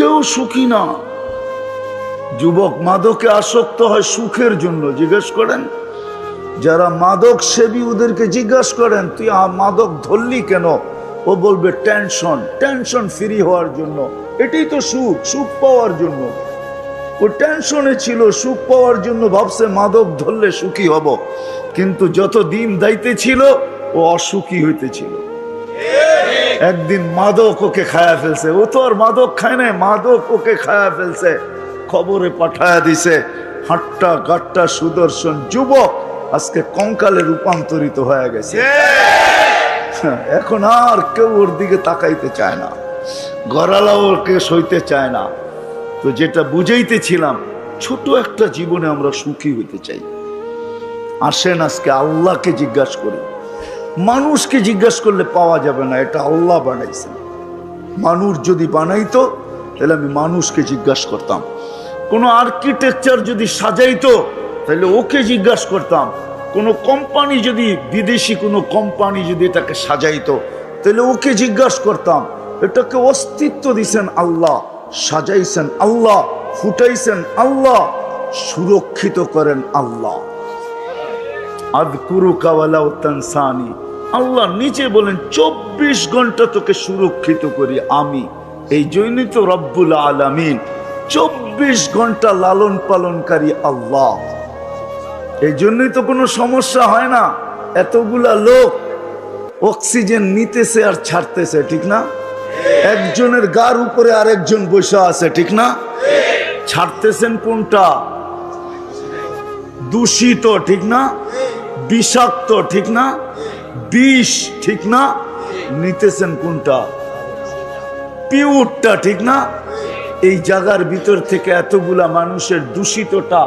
কেউ সুখী না। যুবক মাদকে আসক্ত হয় সুখের জন্য। জিজ্ঞেস করেন যারা মাদক সেবী ওদেরকে জিজ্ঞাসা করেন তুই মাদক ধরলি কেন, ও বলবে টেনশন, টেনশন ফ্রি হওয়ার জন্য। এটাই তো সুখ, সুখ পাওয়ার জন্য। ও টেনশনে ছিল, সুখ পাওয়ার জন্য ভাবছে মাদক ধরলে সুখী হব, কিন্তু যত দিন দাইতে ছিল ও অসুখী হইতেছিল। একদিন মাদক ওকে খায়া ফেলছে। ও তো আর মাদক খায় নাই, মাদক ওকে খায়া ফেলছে, খবরে পাঠায়া দিছে। হাট্টা গাট্টা সুদর্শন যুবক আজকে কঙ্কালে রূপান্তরিত হয়ে গেছে। এখন আর কেউ ওর দিকে তাকাইতে চায় না, গড়ালাও ওকে সইতে চায় না। তো যেটা বুঝাইতেছিলাম, ছোট একটা জীবনে আমরা সুখী হইতে চাই। আসেন আজকে আল্লাহকে জিজ্ঞাসা করি। মানুষকে জিজ্ঞাসা করলে পাওয়া যাবে না, এটা আল্লাহ বানাইছেন। মানুষ যদি বানাইতো তাহলে আমি মানুষকে জিজ্ঞাসা করতাম। কোনো আর্কিটেকচার যদি সাজাইতো তাহলে ওকে জিজ্ঞাসা করতাম। কোনো কোম্পানি যদি, বিদেশি কোনো কোম্পানি যদি এটাকে সাজাইতো তাহলে ওকে জিজ্ঞাসা করতাম। এটাকে অস্তিত্ব দিছেন আল্লাহ, সাজাইছেন আল্লাহ, ফুটাইছেন আল্লাহ, সুরক্ষিত করেন আল্লাহ। আযকুরুকা ওয়ালাউ তানসানি, আল্লাহ নিজে বলেন 24 ঘন্টা তোকে সুরক্ষিত করি আমি। এই জন্যই তো রব্বুল আলামিন, 24 ঘন্টা লালন পালনকারী আল্লাহ। এই জন্যই তো কোনো সমস্যা হয় না। এতগুলা লোক অক্সিজেন নিতেছে আর ছাড়তেছে, ঠিক না? একজনের গার উপরে আরেকজন বসে আছে, ঠিক না? ছাড়তেছেন কোনটা? দূষিত, ঠিক না? বিষাক্ত, ঠিক না? বিষ, ঠিক না? নিতেছেন কোনটা? পিউরটা, ঠিক না? এই জায়গার ভিতর থেকে এতগুলা মানুষের দূষিতটা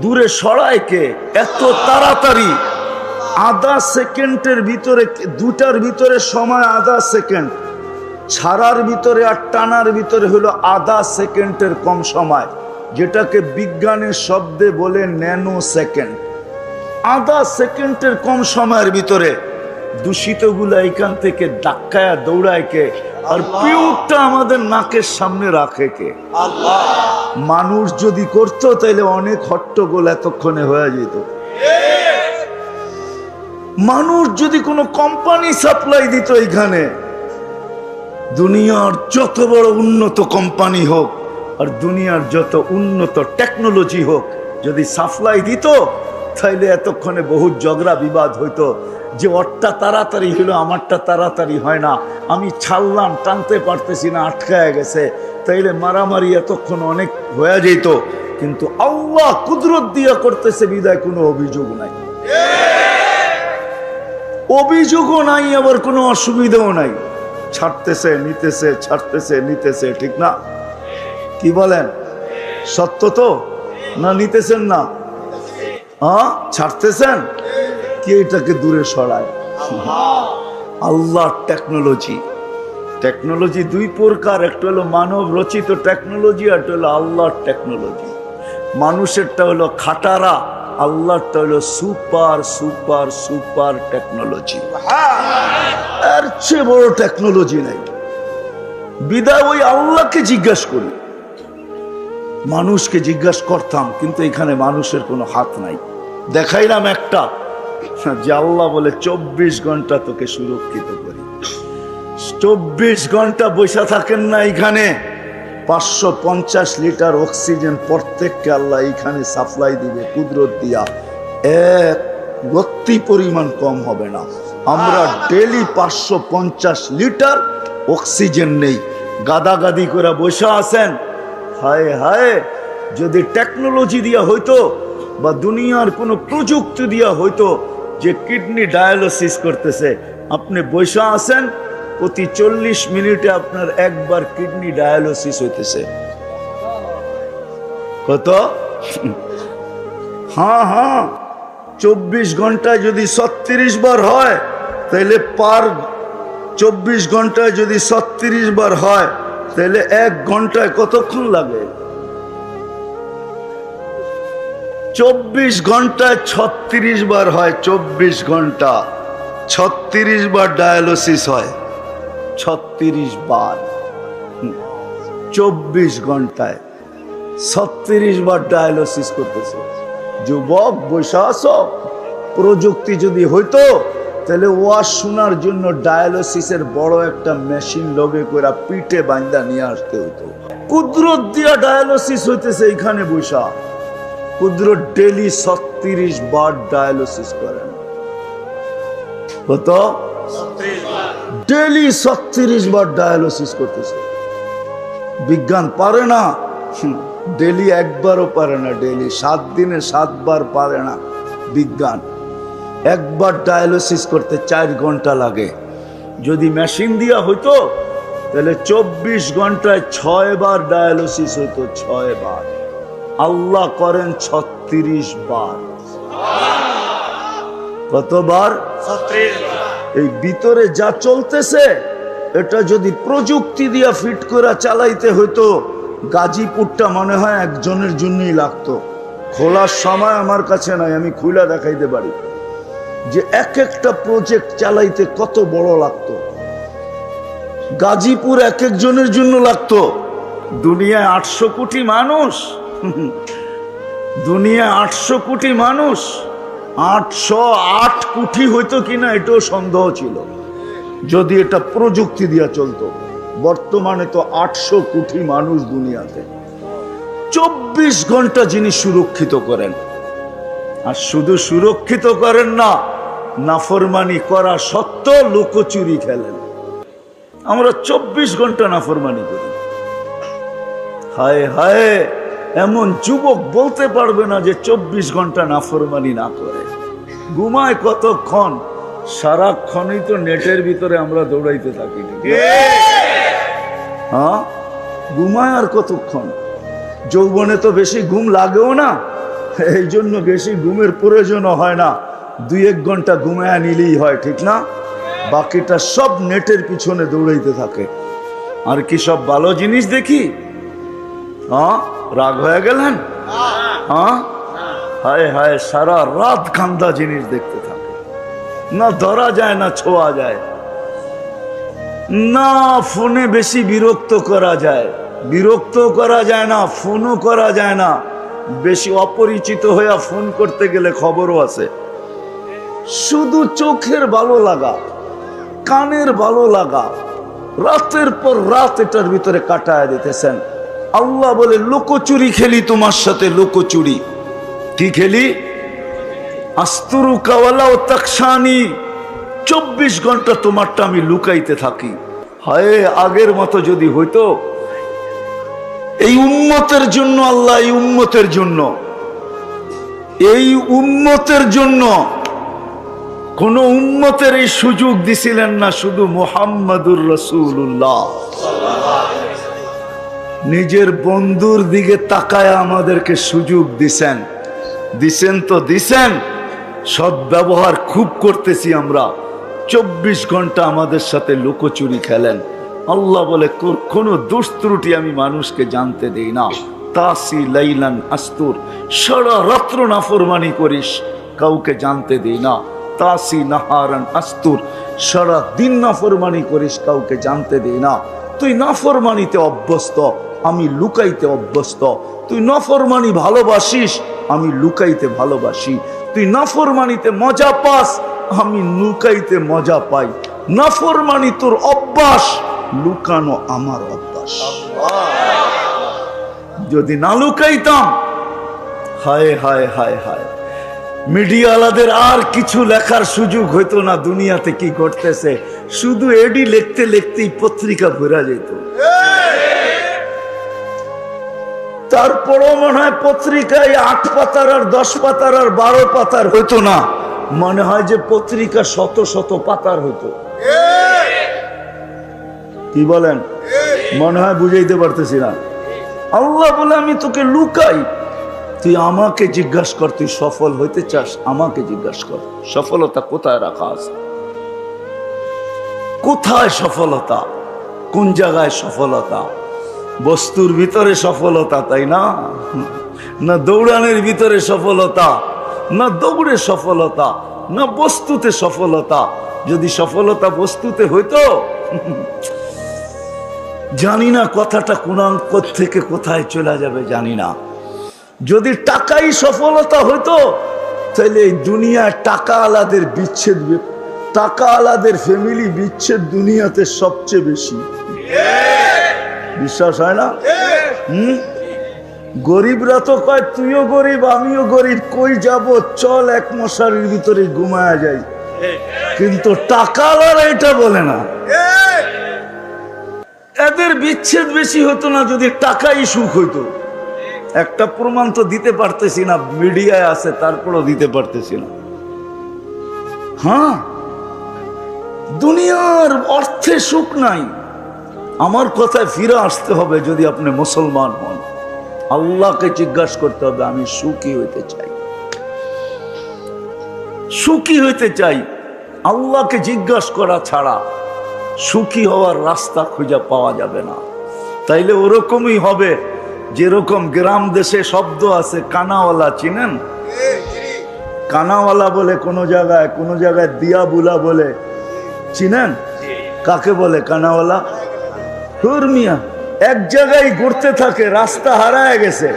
দূরে সরায় কে? এত তাড়াতাড়ি আধা সেকেন্ডের ভিতরে, দুটার ভিতরে সময় আধা সেকেন্ড, ছাড়ার ভিতরে আর টানার ভিতরে হলো আধা সেকেন্ডের কম সময়, যেটাকে বিজ্ঞানের শব্দে বলে ন্যানো সেকেন্ড। আধা সেকেন্ডের কম সময়ের ভিতরে দূষিতগুলা এখান থেকে ধাক্কায় দৌড়ায় কে? আর পিউরটা আমাদের নাকের সামনে রাখে কে? আল্লাহ। মানুষ যদি করতো তাহলে অনেক হট্টগোল এতক্ষণে হয়ে যেত। মানুষ যদি কোনো কোম্পানি সাপ্লাই দিত এখানে, দুনিয়ার যত বড় উন্নত কোম্পানি হোক আর দুনিয়ার যত উন্নত টেকনোলজি হোক, যদি সাপ্লাই দিত তাইলে এতক্ষণে বহু ঝগড়া বিবাদ হইতো, যে ওরটা তাড়াতাড়ি হলো আমারটা তাড়াতাড়ি হয় না, আমি ছাড়লাম টানতে পারতেছি না, আটকায় গেছে, তাইলে মারামারি এতক্ষণ অনেক হয়ে যেত। কিন্তু আল্লাহ কুদরত দিয়া করতেছে বিদায় কোনো অভিযোগ নাই, অভিযোগও নাই, আবার কোনো অসুবিধাও নাই। ছাড়তেছে নিতেছে, ছাড়তেছে নিতেছে, ঠিক না? কি বলেন? সত্য তো না? নিতেছেন না? হ্যাঁ, ছাড়তেছেন কি? এটাকে দূরে সরায় আল্লাহর টেকনোলজি। টেকনোলজি দুই প্রকার, একটা হলো মানব রচিত টেকনোলজি, আর একটা হলো আল্লাহর টেকনোলজি। মানুষেরটা হলো খাটারা, আল্লাহরটা হলো সুপার সুপার সুপার টেকনোলজি। এর চেয়ে বড় টেকনোলজি নাই। বিদায় ওই আল্লাহকে জিজ্ঞাসা করি। মানুষকে জিজ্ঞাসা করতাম, কিন্তু এখানে মানুষের কোনো হাত নাই। দেখাইলাম একটা, যে আল্লাহ বলে 24 ঘন্টা তোকে সুরক্ষিত করি। 24 ঘন্টা বসে থাকেন না এখানে। 550 লিটার অক্সিজেন প্রত্যেককে আল্লাহ এখানে সাপ্লাই দিবে কুদরত দিয়া, এক রত্তি পরিমাণ কম হবে না। আমরা ডেলি 550 লিটার অক্সিজেন নেই, গাদাগাদি করে বসে আছেন। হায় হায়, যদি টেকনোলজি দিয়া হইতো বা দুনিয়ার কোনো প্রযুক্তি দিয়া হইতো যে কিডনি ডায়ালিসিস করতেছে, আপনি বসে আছেন, প্রতি 40 মিনিটে আপনার একবার কিডনি ডায়ালিসিস হইতেছে। কত? হ্যাঁ হ্যাঁ, 24 ঘন্টায় যদি 36 বার হয়, তাহলে পার 24 ঘন্টায় যদি 36 বার হয়, তাহলে 1 ঘন্টায় কতক্ষণ লাগে? 24 ঘন্টায় 36 বার হয়। 24 ঘন্টা 36 বার ডায়ালিসিস হয়, 36 বার। 24 ঘন্টায় 36 বার ডায়ালিসিস করতেছে। যুবক বৈশা আছো, প্রযুক্তি যদি হইতো তাহলে ওয়াজ শোনার জন্য ডায়ালিসিসের বড় একটা মেশিন লগে করে পিঠে বাঁধা নিয়ে আসতে হতো। কুদরত দিয়া ডায়ালিসিস হইতেছে এইখানে বৈশা। কুদরত ডেলি 36 বার ডায়ালিসিস করেন। কত? ডেলি 36 বার ডায়ালিসিস করতেছে। বিজ্ঞান পারে না, ডেলি একবারও পারে না, ডেলি 7 দিনে 7 বার পারে না বিজ্ঞান। একবার ডায়ালিসিস করতে 4 ঘন্টা লাগে। যদি মেশিন দিয়া হইতো তাহলে 24 ঘন্টায় 6 বার ডায়ালিসিস হইতো, 6 বার। আল্লাহ করেন 36 বার। কতবার? 36 বার। এই ভিতরে যা চলতেছে এটা যদি প্রযুক্তি দিয়া ফিট করে চালাইতে হইতো, গাজীপুরটা মনে হয় একজনের জন্যই লাগতো। খোলার সময় আমার কাছে নাই, আমি খুলে দেখাইতে পারি যে এক একটা প্রজেক্ট চালাইতে কত বড় লাগতো। গাজীপুর এক একজনের জন্য লাগতো। দুনিয়ায় 800 কোটি মানুষ, দুনিয়ায় 800 কোটি মানুষ, 808 কোটি হইতো কিনা এটাও সন্দেহ ছিল যদি এটা প্রযুক্তি দিয়া চলতো। বর্তমানে তো 800 কোটি মানুষ দুনিয়াতে। 24 ঘন্টা যিনি সুরক্ষিত করেন, আর শুধু সুরক্ষিত করেন না, নাফরমানি করা সত্ত্বেও লুকোচুরি খেলেন। আমরা 24 ঘন্টা নাফরমানি করি। হায় হায়, এমন যুবক বলতে পারবে না যে 24 ঘন্টা নাফরমানি না করে। ঘুমায় কতক্ষণ? সারাক্ষণই তো নেটের ভিতরে আমরা দৌড়াইতে থাকি। হ্যাঁ, ঘুমায় আর কতক্ষণ? যৌবনে তো বেশি ঘুম লাগেও না, এই জন্য বেশি ঘুমের প্রয়োজনও হয় না। 2-1 ঘন্টা ঘুমায় নিলেই হয়, ঠিক না? বাকিটা সব নেটের পিছনে দৌড়াইতে থাকে। আর কি সব ভালো জিনিস দেখি? হ্যাঁ, রাগ হয়ে গেলেন? হ্যাঁ, হায় হায়, সারা রাত কান্দা জিনিস দেখতে থাকে। না ধরা যায় না ছোঁয়া যায়, না ফোনে বেশি বিরক্ত করা যায়, বিরক্ত করা যায় না, ফোনও করা যায় না। বেশি অপরিচিত হইয়া ফোন করতে গেলে খবরও আছে। শুধু চোখের ভালো লাগা, কানের ভালো লাগা, রাতের পর রাত এটার ভিতরে কাটায় দিতেছেন। আল্লাহ বলে লুকোচুরি খেলি তোমার সাথে, লুকোচুরি। কি খেলি? আস্তুরু কাওয়ালা ও তাকসানি। 24 ঘন্টা তোমারটা আমি লুকাইতে থাকি। হায়, আগের মতো যদি হইতো। এই উম্মতের জন্য আল্লাহ, এই উম্মতের জন্য, এই উম্মতের জন্য কোন উম্মতের এই সুযোগ দিছিলেন না, শুধু মুহাম্মাদুর রাসূলুল্লাহ নিজের বন্ধুর দিকে তাকায় আমাদেরকে সুযোগ দিছেন। দিছেন তো দিছেন, সদ্ব্যবহার খুব করতেছি আমরা। 24 ঘন্টা আমাদের সাথে লুকোচুরি খেলেন। আল্লাহ বলে কোনো দোষ ত্রুটি আমি মানুষকে জানতে দেই না। তাসি লাইলান আস্তুর, সারা রাত্র নাফরমানি করিস, কাউকে জানতে দেই না। তাসি নাহারান আস্তুর, সারা দিন নাফরমানি করিস, কাউকে জানতে দেই না। তুই নাফরমানিতে অভ্যস্ত, আমি লুকাইতে অভ্যস্ত। তুই নাফরমানি ভালোবাসিস, আমি লুকাইতে ভালোবাসি। তুই নাফরমানিতে মজা পাস, আমি লুকাইতে মজা পাই। নাফরমানি তোর অভ্যাস, লুকানো আমার অভ্যাস। যদি না লুকাইতাম, হায় হায় হায় হায়, মিডিয়াওয়ালাদের আর কিছু লেখার সুযোগ হইতো না দুনিয়াতে কি ঘটতেছে। শুধু এডি লিখতে লিখতেই পত্রিকা ভরা যেত। তারপরও মনে হয় পত্রিকায় 8 পাতার আর 10 পাতার আর 12 পাতার হইতো না, মনে হয় যে পত্রিকা শত শত পাতার হইতো। কি বলেন? মনে হয় বুঝাইতে পারতেছি না। আল্লাহ বলে আমি তোকে লুকাই, তুই আমাকে জিজ্ঞাসা কর, তুই সফল হইতে চাস, আমাকে জিজ্ঞাসা কর সফলতা কোথায় রাখা আছে। কোথায় সফলতা? কোন জায়গায় সফলতা? বস্তুর ভিতরে সফলতা, তাই না? না দৌড়ানোর ভিতরে সফলতা, না দৌড়ে সফলতা, না বস্তুতে সফলতা। যদি সফলতা বস্তুতে হইতো জানি না কথাটা কোন অঙ্ক থেকে কোথায় চলে যাবে জানি না। যদি টাকাই সফলতা হতো তাহলে এই দুনিয়ায় টাকা আলাদের বিচ্ছেদ, টাকা আলাদের ফ্যামিলি বিচ্ছেদ দুনিয়াতে সবচেয়ে বেশি। বিশ্বাস হয় না? গরিবরা তো কয় তুইও গরিব আমিও গরিব, কই যাব, চল এক মশারির ভিতরে ঘুমায়া যাই। কিন্তু টাকা আলারা এটা বলে না। এদের বিচ্ছেদ বেশি হতো না যদি টাকাই সুখ হইতো। একটা প্রমাণ তো দিতে পারতেছি না, মিডিয়ায় আছে তারপরও দিতে পারতেছি না। হ্যাঁ, দুনিয়ার অর্থে সুখ নাই। আমার কথায় ফিরে আসতে হবে। যদি আপনি মুসলমান হন, আল্লাহকে জিজ্ঞাসা করতে হবে আমি সুখী হইতে চাই, সুখী হইতে চাই। আল্লাহকে জিজ্ঞাসা করা ছাড়া সুখী হওয়ার রাস্তা খুঁজে পাওয়া যাবে না। তাইলে ওরকমই হবে যেরকম গ্রাম দেশে শব্দ আছে কানাওয়ালা, চিনেন? কানাওয়ালা বলে কোন জায়গায় দিয়া বুলা বলে, চিনেন? কাকে বলে কানাওয়ালা? মিয়া এক জায়গায় ঘুরতে থাকে, রাস্তা হারায় গেছে,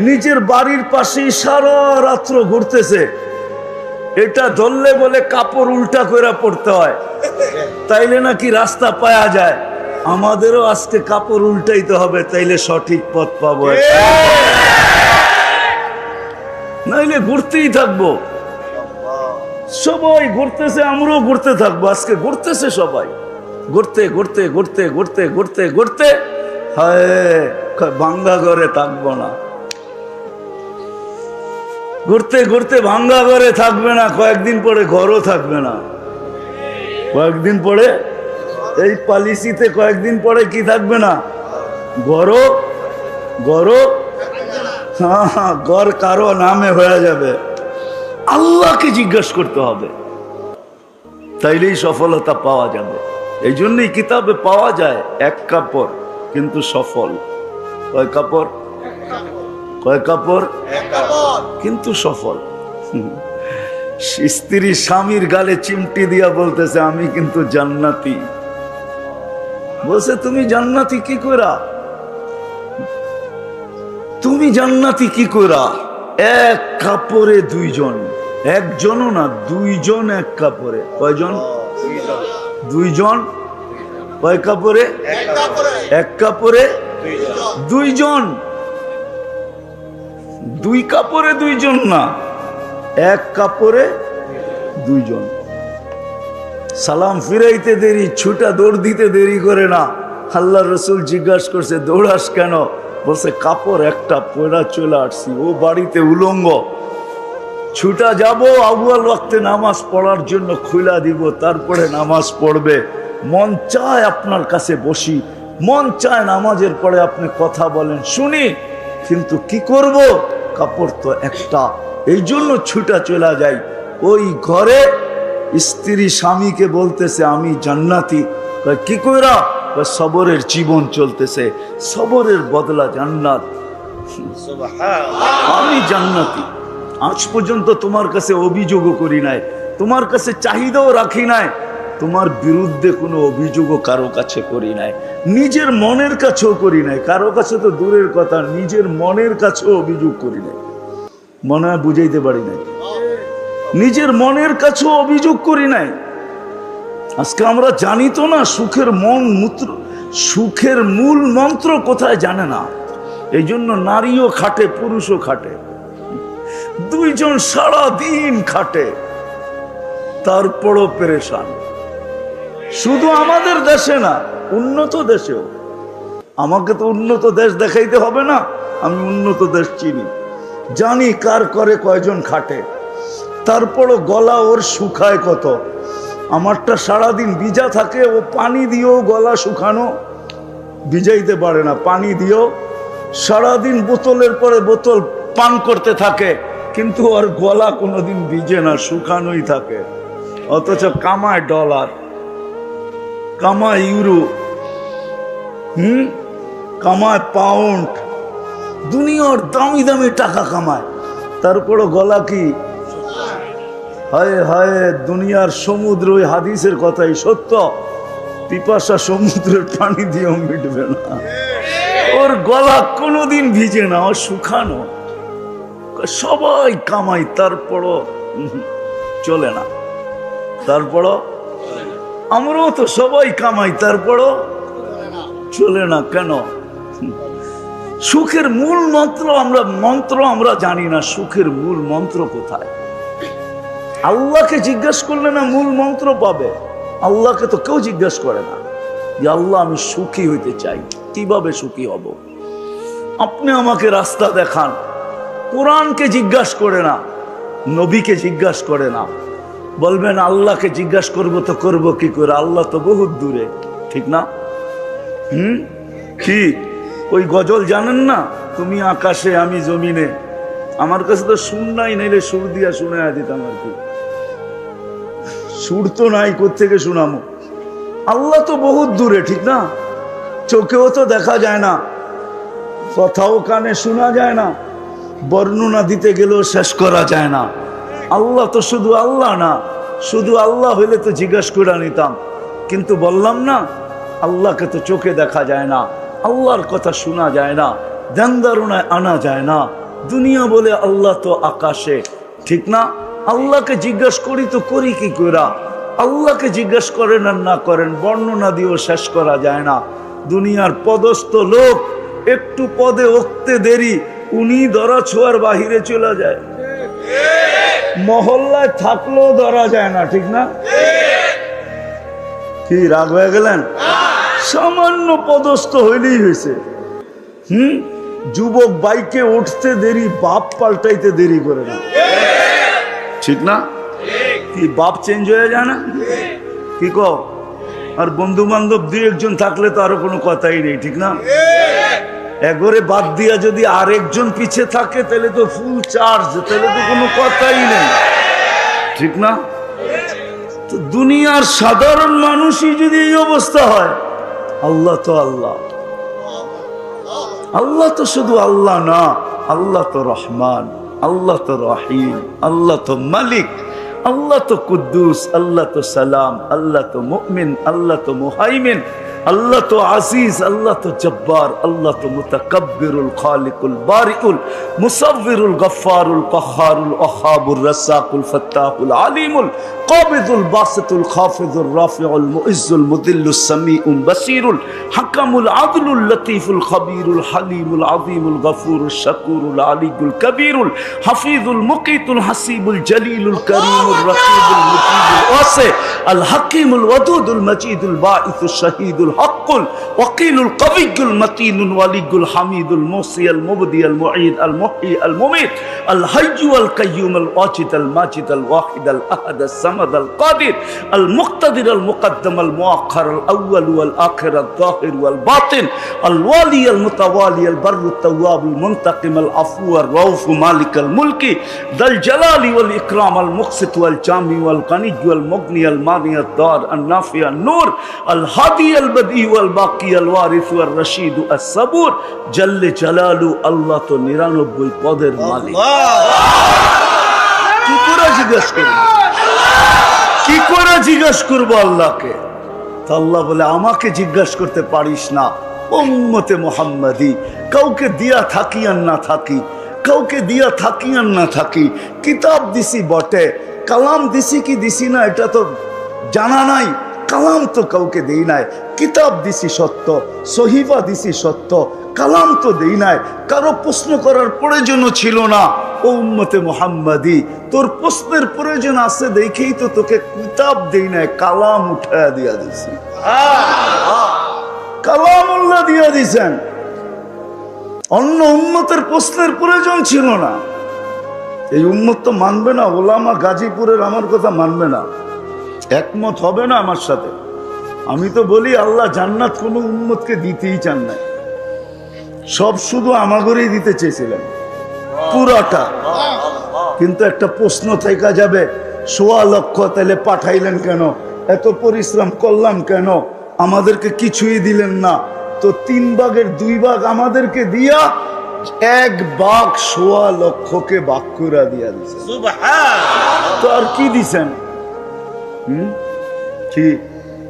নিজের বাড়ির পাশেই সারা রাত্র ঘুরতেছে। এটা ধরলে বলে কাপড় উল্টা করে পড়তে হয়, তাইলে নাকি রাস্তা পাওয়া যায়। আমাদেরও আজকে কাপড় উল্টাইতে হবে, তাইলে সঠিক পথ পাবো, নাইলে ঘুরতেই থাকবো। সবাই ঘুরতেছে, আমরাও ঘুরতে থাকবো। আজকে ঘুরতেছে সবাই, ঘুরতে ঘুরতে ঘুরতে ঘুরতে ঘুরতে ঘুরতে হায় ভাঙ্গা ঘরে থাকবো না। ঘুরতে ঘুরতে ভাঙ্গা ঘরে থাকবে না, কয়েকদিন পরে ঘরও থাকবে না। কয়েকদিন পরে এই পলিসিতে কয়েকদিন পরে কি থাকবে না? ঘরও হ্যাঁ, ঘর কারো নামে হয়ে যাবে। আল্লাহকে জিজ্ঞাসা করতে হবে, তাইলেই সফলতা পাওয়া যাবে। এই জন্যই কিতাবে পাওয়া যায় এক কাপড় কিন্তু সফল। কয় কাপড়? কয় কাপড়? কিন্তু সফল। স্ত্রী স্বামীর গালে চিমটি দিয়া বলতেছে আমি কিন্তু জান্নাতি। বলছে তুমি জান্নাতি কি কইরা? তুমি জান্নাতি কি কইরা? এক কাপড়ে দুইজন, একজনও না দুইজন এক কাপড়ে। কয়জন? দুইজন। কয় কাপড়ে? এক কাপড়ে দুইজন। দুই কাপড়ে দুইজন না, এক কাপড়ে দুইজন। সালাম ফিরাইতে দেরি, ছুটা দৌড় দিতে দেরি করে না। আল্লাহ রসুল জিজ্ঞাসা করছে দৌড়াস কেন? বলছে কাপড় একটা পয়লা চলে আসছি, ও বাড়িতে উলঙ্গ, ছুটা যাব আউয়াল ওয়াক্তে নামাজ পড়ার জন্য খুলা দিব, তারপরে নামাজ পড়বে। মন চায় আপনার কাছে বসি, মন চায় নামাজের পরে আপনি কথা বলেন শুনি, কিন্তু কি করব? কাপড় তো একটা, এই জন্য ছুটা চলে যাই। ওই ঘরে স্ত্রী স্বামীকে বলতেছে আমি জান্নাতি। কি কইরা? সবরের জীবন চলতেছে, সবরের বদলা জান্নাত। আমি জান্নাতি। আজ পর্যন্ত তোমার কাছে অভিযোগও করি নাই, তোমার কাছে চাহিদাও রাখি নাই, তোমার বিরুদ্ধে কোনো অভিযোগও কারো কাছে করি নাই, নিজের মনের কাছেও করি নাই। কারো কাছে তো দূরের কথা, নিজের মনের কাছেও অভিযোগ করি নাই। মনে হয় বুঝাইতে পারি নাই, নিজের মনের কাছেও অভিযোগ করি নাই। আজকে আমরা জানি তো না সুখের সুখের মূল মন্ত্র কোথায় জানে না। এই জন্য নারীও খাটে পুরুষও খাটে, দুইজন সারা দিন খাটে, তারপরও পেরেশান। শুধু আমাদের দেশে না, উন্নত দেশেও। আমাকে তো উন্নত দেশ দেখাইতে হবে না, আমি উন্নত দেশ চিনি, জানি কার করে কয়জন খাটে। তারপরও গলা ওর শুকায় কত। আমারটা সারাদিন ভিজা থাকে, ও পানি দিয়েও গলা শুকানো ভিজাইতে পারে না, পানি দিয়েও সারাদিন বোতলের পরে বোতল পান করতে থাকে, কিন্তু ওর গলা কোনোদিন ভিজে না, শুকানোই থাকে। অথচ কামায় ডলার, কামায় ইউরো, কামায় পাউন্ড, দুনিয়ার দামি দামি টাকা কামায়, তারপরও গলা কি? হায় হায়, দুনিয়ার সমুদ্র। ওই হাদিসের কথাই সত্য, পিপাসা সমুদ্রের পানি দিয়েও মিটবে না। ওর গলা কোনোদিন ভিজে না, ও শুকানো। সবাই কামাই, তারপরও চলে না। তারপরও আমরাও তো সবাই কামাই, তারপরও চলে না। কেন? সুখের মূল মন্ত্র আমরা জানি না। সুখের মূল মন্ত্র কোথায়? আল্লাহকে জিজ্ঞাসা করলে না মূল মন্ত্র পাবে। আল্লাহকে তো কেউ জিজ্ঞাসা করে না যে আল্লাহ আমি সুখী হইতে চাই, কিভাবে সুখী হব? আপনি আমাকে রাস্তা দেখান। কোরআনকে জিজ্ঞাসা করে না, নবীকে জিজ্ঞাসা করে না। বলবেন আল্লাহকে জিজ্ঞাসা করবো তো করবো কি করে? আল্লাহ তো বহুত দূরে, ঠিক না? কি ওই গজল জানেন না, তুমি আকাশে আমি জমিনে? আমার কাছে তো সুর নাই, নাইলে সুর দিয়া শুনে দিতাম আর কি। সুর তো নাই, কোত্থেকে শুনামো? আল্লাহ তো বহুত দূরে, ঠিক না? চোখেও তো দেখা যায় না, কথাও কানে শোনা যায় না, বর্ণনা দিতে গেলেও শেষ করা যায় না। আল্লাহ তো শুধু আল্লাহ না, শুধু আল্লাহ হইলে তো জিজ্ঞাসা করে নিতাম। কিন্তু বললাম না, আল্লাহকে তো চোখে দেখা যায় না, আল্লাহর কথা শোনা যায় না, ধ্যান ধারণায় আনা যায় না। দুনিয়া বলে আল্লাহ তো আকাশে, ঠিক না? আল্লাহকে জিজ্ঞাসা করি তো করি কি করা? আল্লাহকে জিজ্ঞাসা করেন আর না করেন, বর্ণনা দিয়েও শেষ করা যায় না। দুনিয়ার পদস্থ লোক একটু পদে উঠতে দেরি, উনি ধরা ছোঁয়ার বাহিরে চলে যায়। মহল্লায় থাকলেও ধরা যায় না, ঠিক না? কি রাগ হয়ে গেলেন? সামান্য পদস্থ হইলেই হয়েছে। যুবক বাইকে উঠতে দেরি, বাপ পাল্টাইতে দেরি করে না, ঠিক না? কি বাপ চেঞ্জ হয়ে যায় না? কি কও? আর বন্ধু বান্ধব দুই একজন থাকলে তো আরো কোনো কথাই নেই, ঠিক না? একবারে বাদ দিয়া যদি আরেকজন পিছে থাকে তাহলে তো ফুল চার্জ, তাহলে তো কোনো কথাই নেই, ঠিক না? তো দুনিয়ার সাধারণ মানুষই যদি এই অবস্থা হয়, আল্লাহ তো আল্লাহ। আল্লাহ তো শুধু আল্লাহ না, আল্লাহ তো রহমান, আল্লাহ তো রহিম, আল্লাহ তো মালিক, আল্লাহ তো কুদ্দুস, আল্লাহ তো সালাম, আল্লাহ তো মুমিন, আল্লাহ তো মুহাইমিন, আল্লাহ তো আজিজ, আল্লাহ তো জব্বার, আল্লাহ তো মুতাকাব্বিরুল খালিকুল বারিউল মুসাవ్বিরুল গফফারুল কাহ্হারুল ওয়াহ্হাবুর রাসাকুল ফাত্তাহুল আলিমুল কাবিদুল বাসিতুল খাফিজুর রাফিউল মুইজ্জুল মুদিল্লুস সামিউল বাসিরুল হাকামুল আদলুল লতীফুল খবীরুল হালিমুল আযীমুল গফুরুশ শাকুরুল আলিয়ুল কবীরুল হাফিজুল মুকিতুল হাসিবুল জলিলুল করিমুর রকিবুল মুজিবুল ওয়াসি আল হাকিমুল ওয়াদুদুল মজিদুল বাঈসুশ শাহীদুল الحق الوكيل القوي المتين الولي الحميد الموصي المبدي المعيد المحيي المميت الحي والقيوم الواجد الماجد الواحد الأحد الصمد القادر المقتدر المقدم المؤخر الأول والآخر الظاهر والباطن الوالي المتوالي البر التواب المنتقم العفو الرؤوف مالك الملك ذا الجلال والإكرام المقسط والجامع والغني والمغني المانع الضار النافع النور الهادي البديع والباقي الوارث والرشيد الصبور جل جلاله الله তো 99 পদের মালিক। কি করে জিজ্ঞাসা করব? কি করে জিজ্ঞাসা করব আল্লাহকে? তো আল্লাহ বলে আমাকে জিজ্ঞাসা করতে পারিস না, উম্মতে মুহাম্মাদি। কাউকে দিয়া থাকি আর না থাকি, কাউকে দিয়া থাকি আর না থাকি, কিতাব দিছি বটে, কালাম দিছি কি দিছি না এটা তো জানা নাই। কালাম তো কাউকে দেই নাই, কিতাব দিছি সত্য, সহিফা দিছি সত্য, কালাম তো দেই নাই। কারো প্রশ্ন করার প্রয়োজন ছিল না। ও উম্মতে মুহাম্মাদি, তোর প্রশ্নের প্রয়োজন আছে দেখেই তো তোকে কিতাব দেই নাই, কালাম উঠায়া দিয়া দিছি। কালামুল্লাহ দিয়া দিছেন। অন্য উম্মতের প্রশ্নের প্রয়োজন ছিল না। এই উম্মত তো মানবে না, ওলামা গাজীপুরের আমার কথা মানবে না, একমত হবে না আমার সাথে। আমি তো বলি আল্লাহ জান্নাত কোনো উম্মতকে দিতেই চান না, সব শুধু আমাগরেই দিতে চেয়েছিলেন পুরাটা। কিন্তু একটা প্রশ্ন থেকে যাবে, ১৬ লক্ষ তাহলে পাঠাইলেন কেন? এত পরিশ্রম করলাম কেন? আমাদেরকে কিছুই দিলেন না। তো 3 ভাগের 2 ভাগ আমাদেরকে দিয়া 1 ভাগ ১৬ লক্ষকে ভাগ করে দিয়া দিয়েছেন। তো আর কি দিছেন?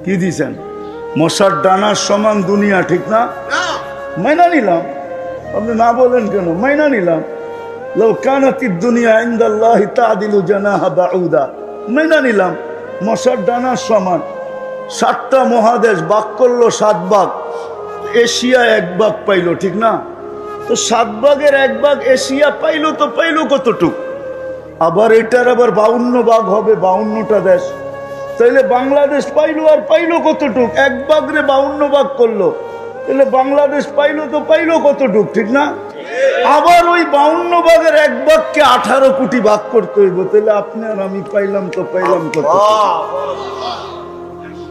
কি দিছেন? মশার ডানার সমান দুনিয়া, ঠিক না? মাইনা নিলাম, আপনি না বলেন কেন? মাইনা নিলাম। লাউ কানাতিদ দুনিয়া ইনদাল্লাহি তা'দিলু জানাহা বাউদা, মাইনা নিলাম মশার ডানার সমান। 7টা মহাদেশ ভাগ করলো 7 ভাগ, এশিয়া 1 ভাগ পাইলো, ঠিক না? তো 7 ভাগের 1 ভাগ এশিয়া পাইলো, তো পাইলো কতটুক? আবার এটার আবার 52 ভাগ হবে, 52টা দেশ। তাইলে বাংলাদেশ পাইলো, আর পাইলো কতটুক? 1 ভাগ রে 52 ভাগ করলো, তাহলে বাংলাদেশ পাইলো, তো পাইলো কতটুক, ঠিক না? আবার ওই 52 ভাগের 1 ভাগকে 18 কোটি ভাগ করতে হইব, তাহলে আপনি আর আমি পাইলাম, তো পাইলাম কত?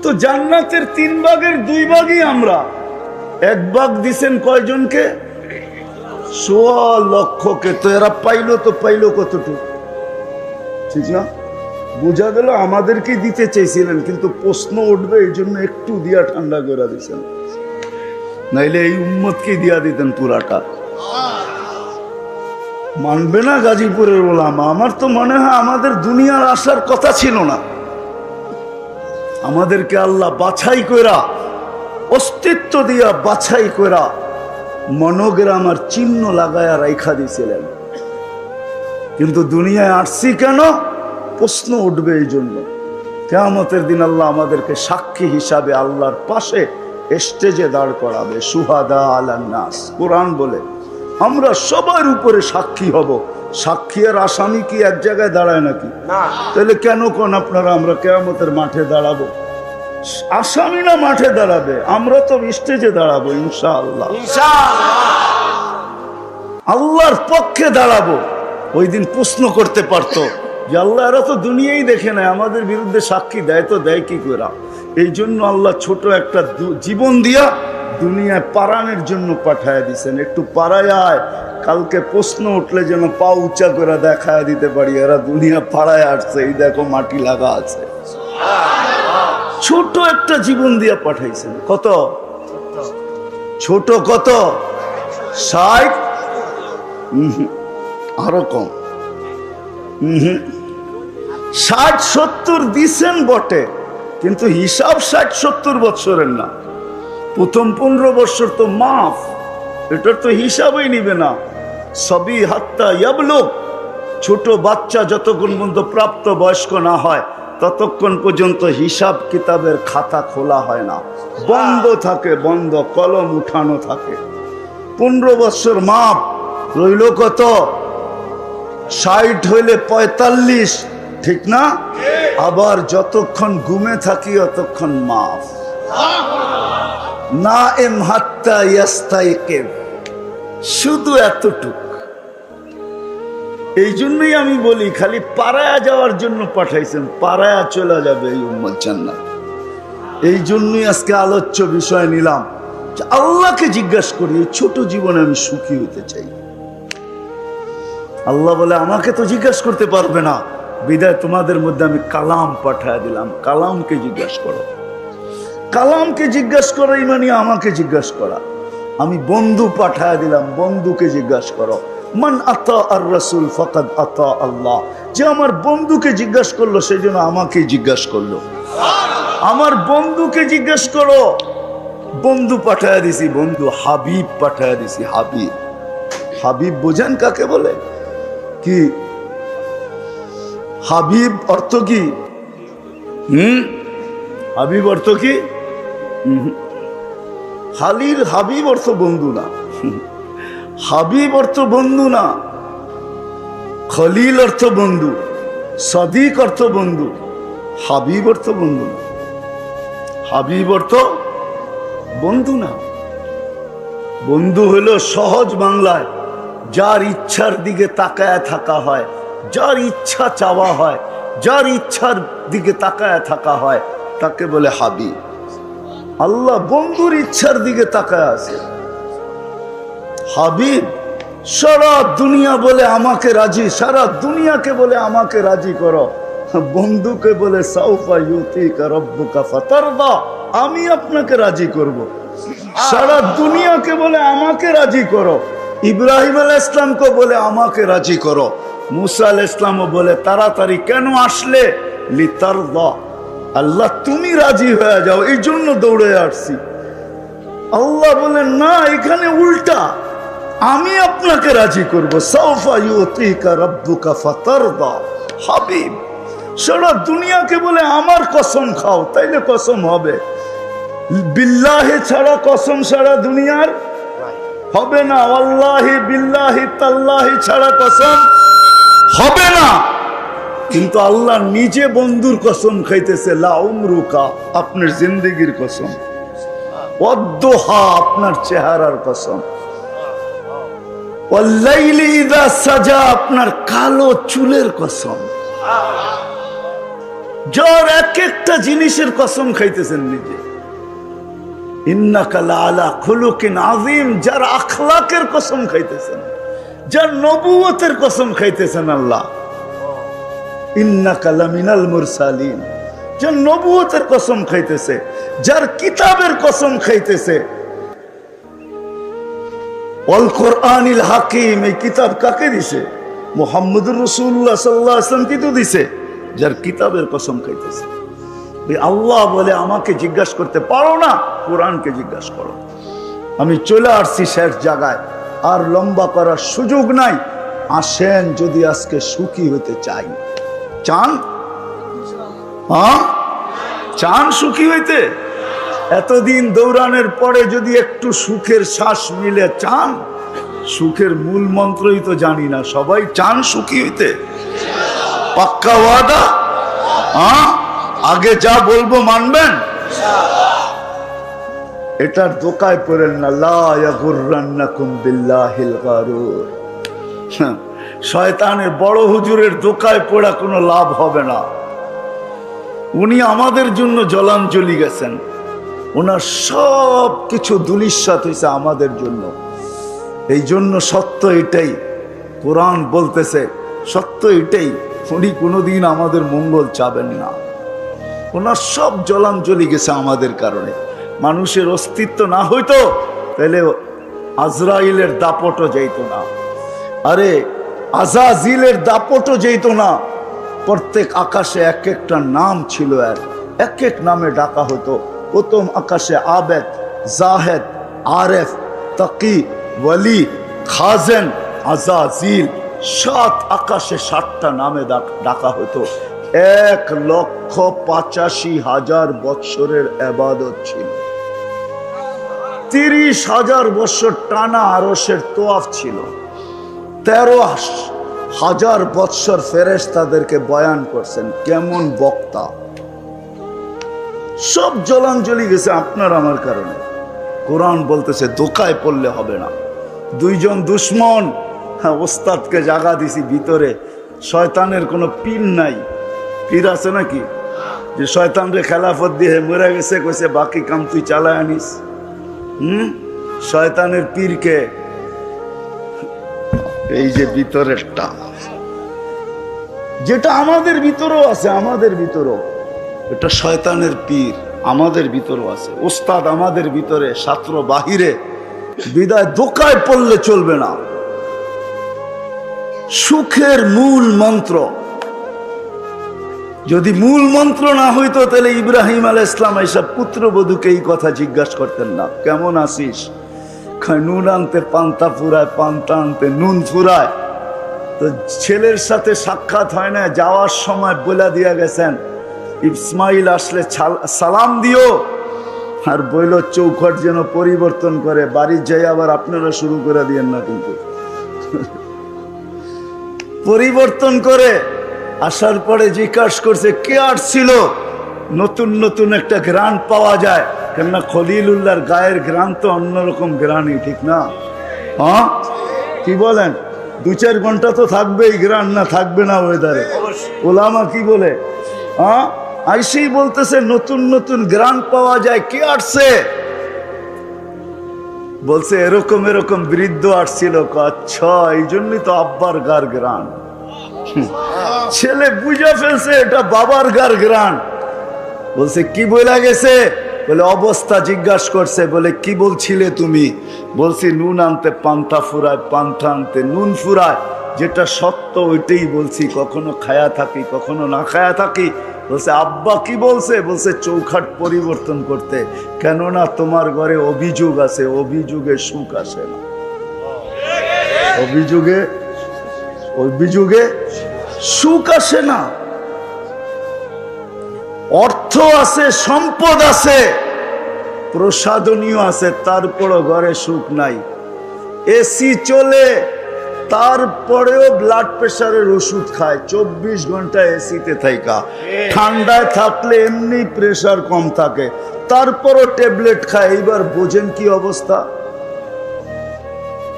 তো জান্নাতের 3 ভাগের 2 ভাগই আমরা। 1 ভাগ দিছেন কয়জনকে? 1.25 লক্ষকে। তো এরা পাইলো, তো পাইলো কতটুকু, ঠিক না? বোঝা গেল আমাদেরকে দিতে চেয়েছিলেন, কিন্তু প্রশ্ন উঠবে এই জন্য একটু দিয়া ঠান্ডা করে দিচ্ছেন, নাইলে এই উম্মতকে দিয়া দিতেন পুরাটা। মানবে না গাজীপুরের ওলামা। আমার তো মনে হয় আমাদের দুনিয়ার আসার কথা ছিল না। আমাদেরকে আল্লাহ বাছাই কইরা, অস্তিত্ব দিয়া বাছাই কইরা মনোগ্রাম আর চিহ্ন লাগায়া রাইখা দিয়েছিলেন। কিন্তু দুনিয়ায় আসছি কেন? প্রশ্ন উঠবে এই জন্য। কিয়ামতের দিন আল্লাহ আমাদেরকে সাক্ষী হিসাবে আল্লাহর পাশে স্টেজে দাঁড় করাবে। সুহাদা আলান নাস, কোরআন বলে আমরা সবার উপরে সাক্ষী হব। সাক্ষী আর আসামি কি এক জায়গায় দাঁড়ায় নাকি? তাহলে কেন কোন আপনারা আমরা কিয়ামতের মাঠে দাঁড়াবো? আসামি না মাঠে দাঁড়াবে, আমরা তো স্টেজে দাঁড়াবো ইনশাআল্লাহ। আল্লাহর পক্ষে দাঁড়াবো। ওই দিন প্রশ্ন করতে পারতো যে আল্লাহ, এরা তো দুনিয়াই দেখে নেয়, আমাদের বিরুদ্ধে সাক্ষী দেয়, তো দেয় কি করে? এই জন্য আল্লাহ ছোট একটা জীবন দিয়া দুনিয়ায় পারানের জন্য পাঠায় দিছেন। একটু পাড়ায় আয়, কালকে প্রশ্ন উঠলে যেন পা উঁচা করে দেখায় দিতে পারি এরা দুনিয়া পাড়ায় আসছে, এই দেখো মাটি লাগা আছে। ছোট একটা জীবন দিয়া পাঠাইছেন। কত ছোট? কত? 60? আরো কম। 60-70 দিছেন বটে, কিন্তু হিসাব 60-70 বৎসরের না। প্রথম 15 বৎসর তো মাফ, এটার তো হিসাবই নিবে না। সবই হাত্তা ইয়াবলুগ, ছোট বাচ্চা যতক্ষণ পর্যন্ত প্রাপ্ত বয়স্ক না হয় ততক্ষণ পর্যন্ত হিসাব কিতাবের খাতা খোলা হয় না, বন্ধ থাকে, বন্ধ, কলম উঠানো থাকে। 15 বৎসর মাপ রইল কত? 60 হইলে 45, ঠিক না? আবার যতক্ষণ ঘুমে থাকি অতক্ষণ মাফ। নাইম হাত্তা ইয়াস্তাইকিব, শুধু এতটুক। এই জন্যই আমি বলি খালি পাড়ায়া যাওয়ার জন্য পাঠাইছেন, পাড়ায়া চলে যাবে এই উম্মত জান্নাত। এই জন্যই আজকে আলোচ্য বিষয় নিলাম যে আল্লাহকে জিজ্ঞাসা করি, এই ছোট জীবনে আমি সুখী হতে চাই। আল্লাহ বলে আমাকে তো জিজ্ঞাসা করতে পারবে না, বিদায় তোমাদের মধ্যে আমি কালাম পাঠায় দিলাম। কালামকে জিজ্ঞাসা করো। কালামকে জিজ্ঞাসা করা মানে আমাকে জিজ্ঞাসা করা। আমি বন্ধু পাঠায় দিলাম, বন্ধুকে জিজ্ঞাসা করো। মান আতা আর রাসূল ফাকাদ আতা আল্লাহ। যে আমার বন্ধুকে জিজ্ঞাসা করলো সেই জন্য আমাকে জিজ্ঞাসা করলো। আমার বন্ধুকে জিজ্ঞাসা করো। বন্ধু পাঠায় দিছি, বন্ধু হাবিব পাঠায় দিছি। হাবিব, হাবিব বোঝেন কাকে বলে? কি হাবিব অর্থ কি? হাবিব অর্থ কি? খালির হাবিব অর্থ বন্ধু না। হাবিব অর্থ বন্ধু না। খলিল অর্থ বন্ধু, সাদিক অর্থ বন্ধু, হাবিব অর্থ বন্ধু না। হাবিব অর্থ বন্ধু না। বন্ধু হলো সহজ বাংলায় যার ইচ্ছার দিকে তাকায় থাকা হয়, যার ইচ্ছা চাওয়া হয়, যার ইচ্ছার দিকে তাকায় থাকা হয়, তাকে বলে হাবিব। আল্লাহ বন্ধুর ইচ্ছার দিকে তাকায় আছে। হাবিব সারা দুনিয়া বলে আমাকে রাজি, সারা দুনিয়াকে বলে আমাকে রাজি করো। বন্ধুকে বলে সাউফা ইউতিকা রাব্বুকা ফাতারদা, আমি আপনাকে রাজি করব। সারা দুনিয়াকে বলে আমাকে রাজি করো। ইব্রাহিম আলাইহিস সালামকে বলে আমাকে রাজি করো। মুসা আলাইহিস সালামও বলে তাড়াতাড়ি কেন আসলে? লিতারদা, আল্লাহ তুমি রাজি হয়ে যাও, এই জন্য দৌড়ে আসছি। আল্লাহ বলেন না, এখানে উল্টা, আমি আপনাকে রাজি করব। সাউফা ইউতিকা রাব্বুকা ফাতারদা। হাবিব সারা দুনিয়াকে বলে আমার কসম খাও, তাইলে কসম হবে। বিল্লাহি ছাড়া কসম সারা দুনিয়ার হবে না, আল্লাহি বিল্লাহি তাল্লাহি ছাড়া কসম হবে না। কিন্তু আল্লাহ নিজে বন্ধুর কসম খাইতেছে, লা উমরুকা, আপনার জিন্দেগির কসম, ওয়াদ্দুহা, আপনার চেহারার কসম, ওয়াল্লাইলি ইযা সাজা, আপনার কালো চুলের কসম। যার এক একটা জিনিসের কসম খাইতেছেন নিজে। ইন্নাকা লাআলা খুলুকিন আযীম, যার আখলাকের কসম খাইতেছেন, যার নবুয়তের কসম খাইতেছেন আল্লাহ। ইন্নাকা লামিনাল মুরসালিন, যার নবুয়তের কসম খাইতেছে, যার কিতাবের কসম খাইতেছে। ওয়াল কোরআনিল হাকিম, এই কিতাব কাকে দিছে? মুহাম্মদুর রাসূলুল্লাহ সাল্লাল্লাহু আলাইহি ওয়াসাল্লাম কি তো দিছে? যার কিতাবের কসম খাইতেছে। আল্লাহ বলে আমাকে জিজ্ঞাসা করতে পারো না, কোরআনকে জিজ্ঞাসা করো। আমি চলে আসছি শেষ জায়গায়, আর লম্বা করার সুযোগ নাই। আসেন, যদি আজকে সুখী হতে চাই। চান? হ্যাঁ, চান সুখী হইতে? এতদিন দৌড়ানোর পরে যদি একটু সুখের শ্বাস মিলে, চান? সুখের মূল মন্ত্রই তো জানি না, সবাই চান সুখী হইতে? পাক্কা ওয়াদা? হ্যাঁ, আগে যা বলবো মানবেন? এটার দোকায় পড়েন না, লা ইয়াগুররান্নাকুম বিল্লাহিল গারুর। শয়তানের বড় হুজুরের দোকায় পড়া কোনো লাভ হবে না। উনি আমাদের জন্য জলাঞ্জলি গেছেন, ওনার সব কিছু ধূলিসাৎ হয়েছে আমাদের জন্য। এই জন্য সত্য এটাই, কোরআন বলতেছে সত্য এটাই, উনি কোনোদিন আমাদের মঙ্গল চাবেন না। ওনার সব জলাঞ্জলি গেছে আমাদের কারণে। মানুষের অস্তিত্ব না হইতো তাহলে আজরাইলের দাপটও যেত না, আরে আজাজিলের দাপটও যেত না। প্রত্যেক আকাশে এক একটা নাম ছিল, এক এক নামে ডাকা হতো। প্রথম আকাশে আবেদ, জাহেদ, আরেফ, তাকি, ওয়ালি, খাজেন, আজাজিল। 7 আকাশে 7টা নামে ডাকা হতো। 1,85,000 বৎসরের ইবাদত ছিল। 30,000 বৎসর টানা আরশের তোয়াফ ছিল। 13,000 বৎসর ফেরেশতাদেরকে বয়ান করছেন, কেমন বক্তা। সব জলাঞ্জলি গেছে আপনার আমার কারণে। কোরআন বলতেছে দোকায় পড়লে হবে না। 2 জন দুশ্মন, হ্যাঁ, ওস্তাদকে জাগা দিছি ভিতরে। শয়তানের কোনো পীর নাই। পীর আছে নাকি যে শয়তানরে খেলাফত দিয়ে মরে গেছে, কইছে বাকি কাম তুই চালায় আনিস? শয়তানের পীরকে এই যে ভিতরেরটা, যেটা আমাদের ভিতরেও আছে, আমাদের ভিতরেও এটা শয়তানের পীর আমাদের ভিতরেও আছে। ওস্তাদ আমাদের ভিতরে, ছাত্র বাহিরে। বিদায় দোকায় পড়লে চলবে না। সুখের মূল মন্ত্র, যদি মূল মন্ত্র না হইতো তাহলে ইব্রাহিম আলাইহিস সালাম এইসব পুত্রবধূকে এই কথা জিজ্ঞাসা করতেন না, কেমন আছিস? নুন আনতে পান্তা ফুরায়, পান্তা আনতে নুন ফুরায়। তো ছেলের সাথে সাক্ষাৎ হয় না, যাওয়ার সময় বলে দিয়া গেছেন ইসমাইল আসলে সালাম দিও, আর বইল চৌখট যেন পরিবর্তন করে। বাড়ির যাই আবার আপনারা শুরু করে দিয়েন না কিন্তু। পরিবর্তন করে আসার পরে জিজ্ঞাসা করছে কে আসছিল। নতুন নতুন একটা গ্রান পাওয়া যায়, কেননা খলিলুল্লাহর গায়ের গ্রান তো অন্যরকম গ্রানই, ঠিক না? হ্যাঁ, কি বলেন? 2-4 ঘন্টা তো থাকবেই গ্রান, না থাকবে না ওয়েদারে? ওলামা কি বলে? হ্যাঁ, আইসেই বলতেছে নতুন নতুন গ্রান পাওয়া যায়, কে আসছে? বলছে এরকম এরকম বৃদ্ধ আসছিল। আচ্ছা, এই জন্যই তো আব্বার গার গ্রান। ছেলে বুঝে ফেলছে এটা বাবার গার গ্রান। বলছে কি বইলা গেছে? বলে অবস্থা জিজ্ঞাসা করছে। বলে কি বলছিলে তুমি? বলছি নুন আনতে পান্তা ফুরায়, পান্তা আনতে নুন ফুরায়। যেটা সত্য ওইটাই বলছি, কখনো খায়া থাকি কখনো না খায়া থাকি। বলছে আব্বা কি বলছে? বলছে চৌখাট পরিবর্তন করতে, কেননা তোমার ঘরে অভিযোগ আছে, অভিযোগে সুখ আসে না। অভিযোগে সুখ আসে না। অর্থ আছে, সম্পদ আছে, প্রসাদনীয় আছে, তারপরও ঘরে সুখ নাই। এসি চলে, তারপরেও ব্লাড প্রেশারের ওষুধ খায়, 24 ঘন্টা এসিতে থাকা। ঠান্ডায় থাকলে এমনি প্রেশার কম থাকে, তারপরও ট্যাবলেট খায়। এইবার বোঝেন কি অবস্থা।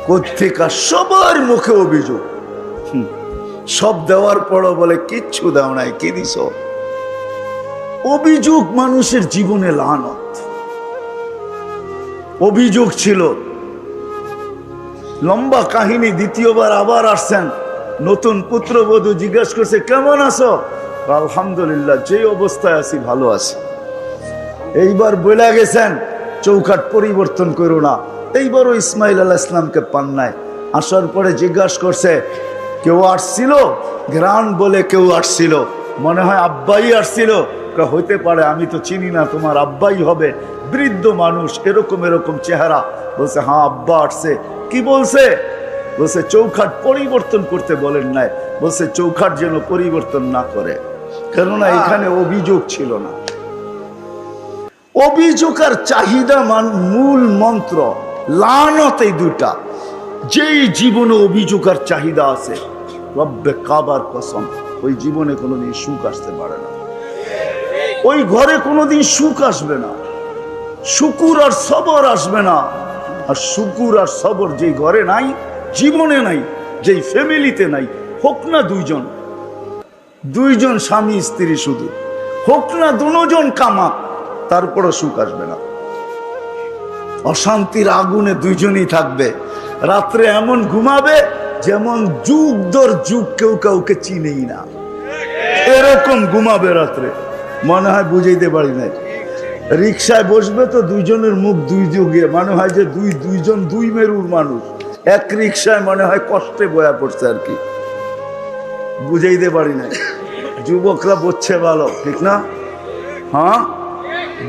কোত্থেকা সবার মুখে অভিযোগ। সব দেওয়ার পরও বলে কিচ্ছু দাও নাই, কি দিছ? অভিযোগ মানুষের জীবনে লানত। অভিযোগ ছিল। লম্বা কাহিনী। দ্বিতীয়বার আবার আসছেন, নতুন পুত্রবধূ জিজ্ঞাসা করছে কেমন আছো? আলহামদুলিল্লাহ, যে অবস্থায় আছি ভালো আছি। এইবার বলে গেছেন চৌখাট পরিবর্তন করো না। এইবারও ইসমাইল আলাইহিস সালামকে পান নাই। আসার পরে জিজ্ঞাসা করছে কেউ আসছিল? গ্রান বলে কেউ আসছিল, মনে হয় আব্বাই আসছিল। হইতে পারে, আমি তো চিনি না, তোমার আব্বাই হবে, বৃদ্ধ মানুষ, এরকম এরকম চেহারা। বলছে হ্যাঁ আব্বা আসছে। কি বলছে? বলছে চৌখাট পরিবর্তন করতে বলেন নাই। বলছে চৌখাট যেন পরিবর্তন না করে, কেননা এখানে অভিযোগ ছিল না। অভিযোগ আর চাহিদা মূল মন্ত্র, লানত এই দুটা। যেই জীবনে অভিযোগ আর চাহিদা আছে, রব্বে কাবার কসম, ওই জীবনে কোনোদিন সুখ আসতে পারে না। ওই ঘরে কোনোদিন সুখ আসবে না, শুকুর আর সবর আসবে না। আর শুকুর আর সবর যেই ঘরে নাই, জীবনে নাই, যেই ফ্যামিলিতে নাই, হোক না দুইজন স্বামী স্ত্রী, শুধু হোক না দুজন কামাক, তারপরও সুখ আসবে না। অশান্তির আগুনে দুইজনই থাকবে। রাত্রে এমন ঘুমাবে যেমন যুগ দর যুগ কেউ কাউকে চিনেই না, এরকম ঘুমাবে রাত্রে। মনে হয় বুঝাইতে পারি নাই। রিক্সায় বসবে তো দুইজনের মুখ দুই যুগে, মনে হয় যে দুইজন দুই মেরুর মানুষ এক রিক্সায়, মনে হয় কষ্টে বয়া পড়ছে আর কি। বুঝাইতে পারি নাই। যুবকরা বুঝছে ভালো, ঠিক না? হ্যাঁ,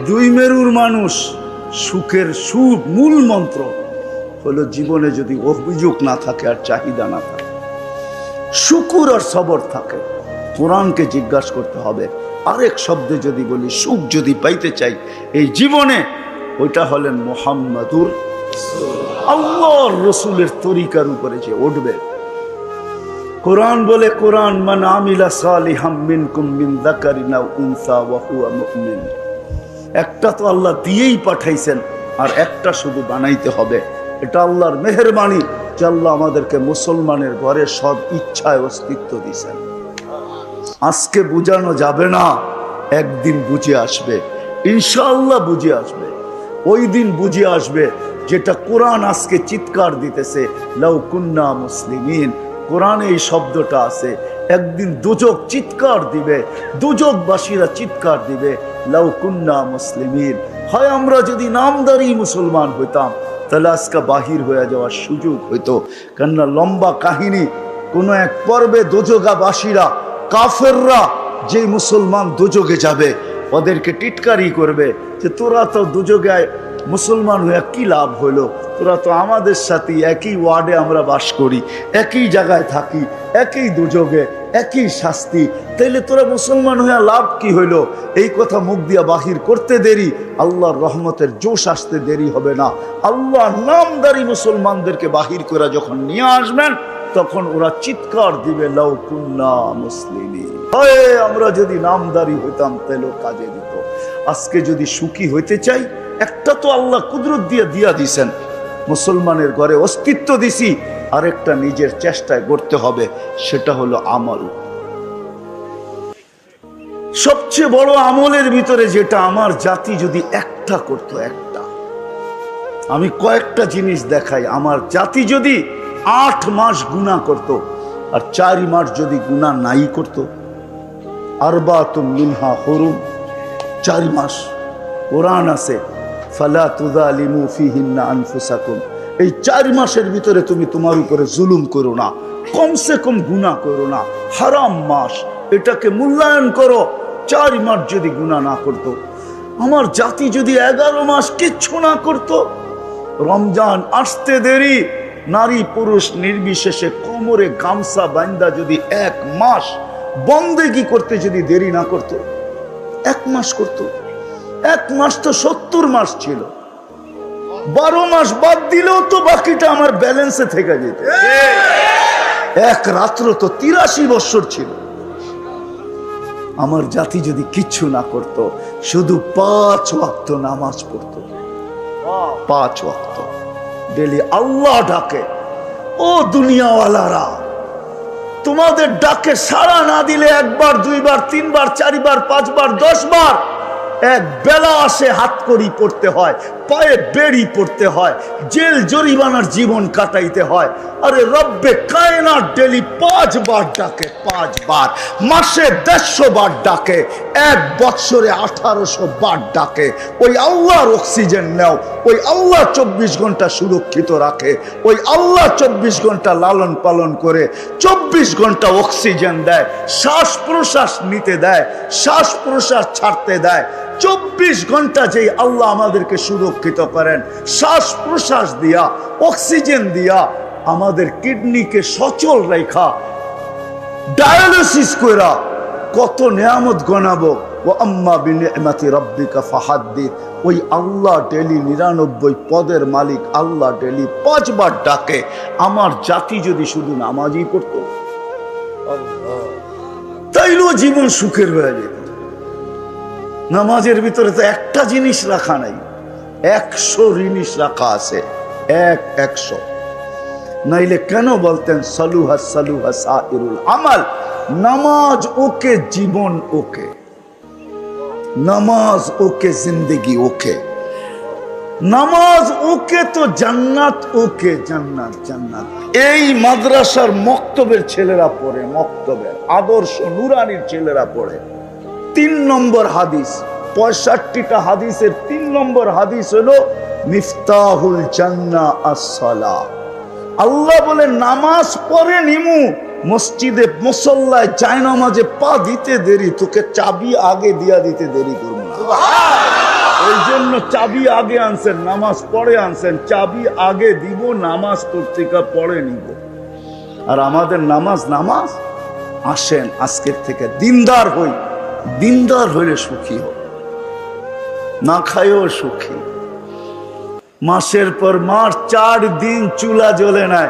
দুই মেরুর মানুষ। সুখের মূল মন্ত্র হলো জীবনে যদি অভিযোগ না থাকে আর চাহিদা না থাকে, শুকুর আর সবর থাকে। কোরআনকে জিজ্ঞাসা করতে হবে। আরেক শব্দে যদি বলি, সুখ যদি পাইতে চাই এই জীবনে, ওইটা হলেন মুহাম্মাদুর আল্লাহর রসুলের তরিকার উপরে যে উঠবে। কোরআন বলে, কোরআন মান আমিলা সালিহাম মিনকুম মিন যাকারিন আও উনসা ওয়া হুয়া মুমিন। একটা তো আল্লাহ দিয়েই পাঠাইছেন, আর একটা শুধু বানাইতে হবে। এটা আল্লাহর মেহেরবানি যে আল্লাহ আমাদেরকে মুসলমানের ঘরে সব ইচ্ছায় অস্তিত্ব দিয়েছেন। আজকে বুঝানো যাবে না, একদিন বুঝে আসবে, ইনশাআল্লাহ বুঝে আসবে। ওই দিন বুঝে আসবে যেটা কোরআন আজকে চিৎকার দিতেছে, লাউ কুন্না মুসলিমিন। কোরআনে এই শব্দটা আছে। একদিন দুজক চিৎকার দিবে, দুজকবাসীরা চিৎকার দিবে, লাউ কুন্না মুসলিমিন। হয় আমরা যদি নামদারি মুসলমান হইতাম, তাহলে আজকে বাহির হয়ে যাওয়ার সুযোগ হইতো। কেননা লম্বা কাহিনী। কোন এক পর্বে দোজগাবাসীরা, কাফেররা, যে মুসলমান দুযোগে যাবে, ওদেরকে টিটকারি করবে যে তোরা তো দুযোগে মুসলমান হয়ে কি লাভ হইলো? তোরা তো আমাদের সাথে একই ওয়ার্ডে আমরা বাস করি, একই জায়গায় থাকি, একই দুযোগে, একই শাস্তি, তাইলে তোরা মুসলমান হয়ে লাভ কি হইলো? এই কথা মুখ দিয়া বাহির করতে দেরি, আল্লাহর রহমতের জোশ আসতে দেরি হবে না। আল্লাহ নামদারি মুসলমানদেরকে বাহির করে যখন নিয়ে আসবেন, তখন ওরা চিৎকার দিবে, লাউ কুন্না মুসলিমিন। আমরা যদি নামদারি হইতাম তাহলে কাজে দিত। আজকে যদি সুখী হইতে চাই, একটা তো আল্লাহ কুদরত দিয়া দিছেন, মুসলমানের ঘরে অস্তিত্ব দিছি, আরেকটা নিজের চেষ্টায় করতে হবে, সেটা হলো আমল। সবচেয়ে বড় আমলের ভিতরে যেটা আমার জাতি যদি একটা করতো, একটা, আমি কয়েকটা জিনিস দেখাই। আমার জাতি যদি 8 মাস গুনাহ করত, আর 4 মাস যদি গুনাহ নাই করত, আরবাতুম মিনহা হুরুম, 4 মাস কোরআন আছে, ফালা তুযালিমু ফিহিন্না আনফুসাকুম। এই 4 মাসের ভিতরে তুমি তোমার উপরে জুলুম করো না, কমসে কম গুনাহ করো না। হারাম মাস, এটাকে মূল্যায়ন করো। 4 মাস যদি গুনাহ না করত, আমার জাতি যদি 11 মাস কিচ্ছু না করত, রমজান আসতে দেরি, নারী পুরুষ নির্বিশেষে কোমরে গামছা বান্দা যদি 1 মাস বন্দেগী করতে যদি দেরি না করত, 1 মাস করত। 1 মাস তো 70 মাস ছিল, 12 মাস বাদ দিলেও তো বাকিটা আমার ব্যালেন্সে থেকে যেত। এক রাত্র তো 83 বছর ছিল। আমার জাতি যদি কিচ্ছু না করত, শুধু 5 ওয়াক্ত নামাজ পড়ত, 5 ওয়াক্ত ডেলি আল্লাহ ডাকে। ও দুনিয়াওয়ালারা, তোমাদের ডাকে সাড়া না দিলে 1 বার 2 বার 3 বার 4 বার 5 বার 10 বার এক বেলা আসে, হাত কড়ি পড়তে হয়, পায়ে বেড়ি পড়তে হয়, জেল জরিমানার জীবন কাটাইতে হয়। আরে রব্বে কায়নাত ডেলি 5 বার ডাকে, 5 বার, মাসে 150 বার ডাকে, 1 বৎসরে 1800 বার ডাকে। ওই আল্লাহর অক্সিজেন নাও, ওই আল্লাহ 24 ঘন্টা সুরক্ষিত রাখে, ওই আল্লাহ 24 ঘন্টা লালন পালন করে, 24 ঘন্টা অক্সিজেন দেয়, শ্বাস প্রশ্বাস নিতে দেয়, শ্বাস প্রশ্বাস ছাড়তে দেয়। 24 ঘন্টা যেই আল্লাহ আমাদেরকে সুরক্ষিত করেন, শ্বাস প্রশ্বাস দিয়া, অক্সিজেন দিয়া, আমাদের কিডনিকে সচল রেখা, ডায়ালিসিস কইরা কত নিয়ামত গনাবো। ওয়া আম্মা বিনি'মাতি রাব্বিকা ফাহাদ্দিস। ওই আল্লাহ ডেলি 99 পদের মালিক আল্লাহ ডেলি 5 বার ডাকে। আমার জাতি যদি শুধু নামাজই পড়তো, তাইলেও জীবন সুখের হয়ে যেত। নামাজের ভিতরে তো একটা জিনিস রাখা নাই, 100 জিনিস রাখা আছে, 100। নাইলে কেন বলতেন সালুহা সালুহা সাইরুল আমাল? নামাজ ওকে, জীবন ওকে, নামাজ ওকে, জিন্দেগি ওকে, নামাজ ওকে তো জান্নাত ওকে, জান্নাত জান্নাত। এই মাদ্রাসার মক্তবের ছেলেরা পড়ে, মক্তবের আদর্শ নুরানির ছেলেরা পড়ে। 3 নম্বর হাদিস, 65টা হাদিসের 3 নম্বর হাদিস হলো মিফতাহুল জান্নাহ আস-সালাহ। আল্লাহ বলে নামাজ পড়ে নিমু, মসজিদে মুসল্লায় জায়নামাজে পা দিতে দেরি, তোকে চাবি আগে দিয়া দিতে দেরি করবো না। ওই জন্য চাবি আগে আনছেন, নামাজ পড়ে আনছেন, চাবি আগে দিব, নামাজ পত্রিকা পড়ে নিব। আর আমাদের নামাজ নামাজ আসেন আজকের থেকে দিনদার হই, দিনদার হইলে সুখী হোক, না খাইও সুখী। মাসের পর মাস 4 দিন চুলা জ্বলে নাই,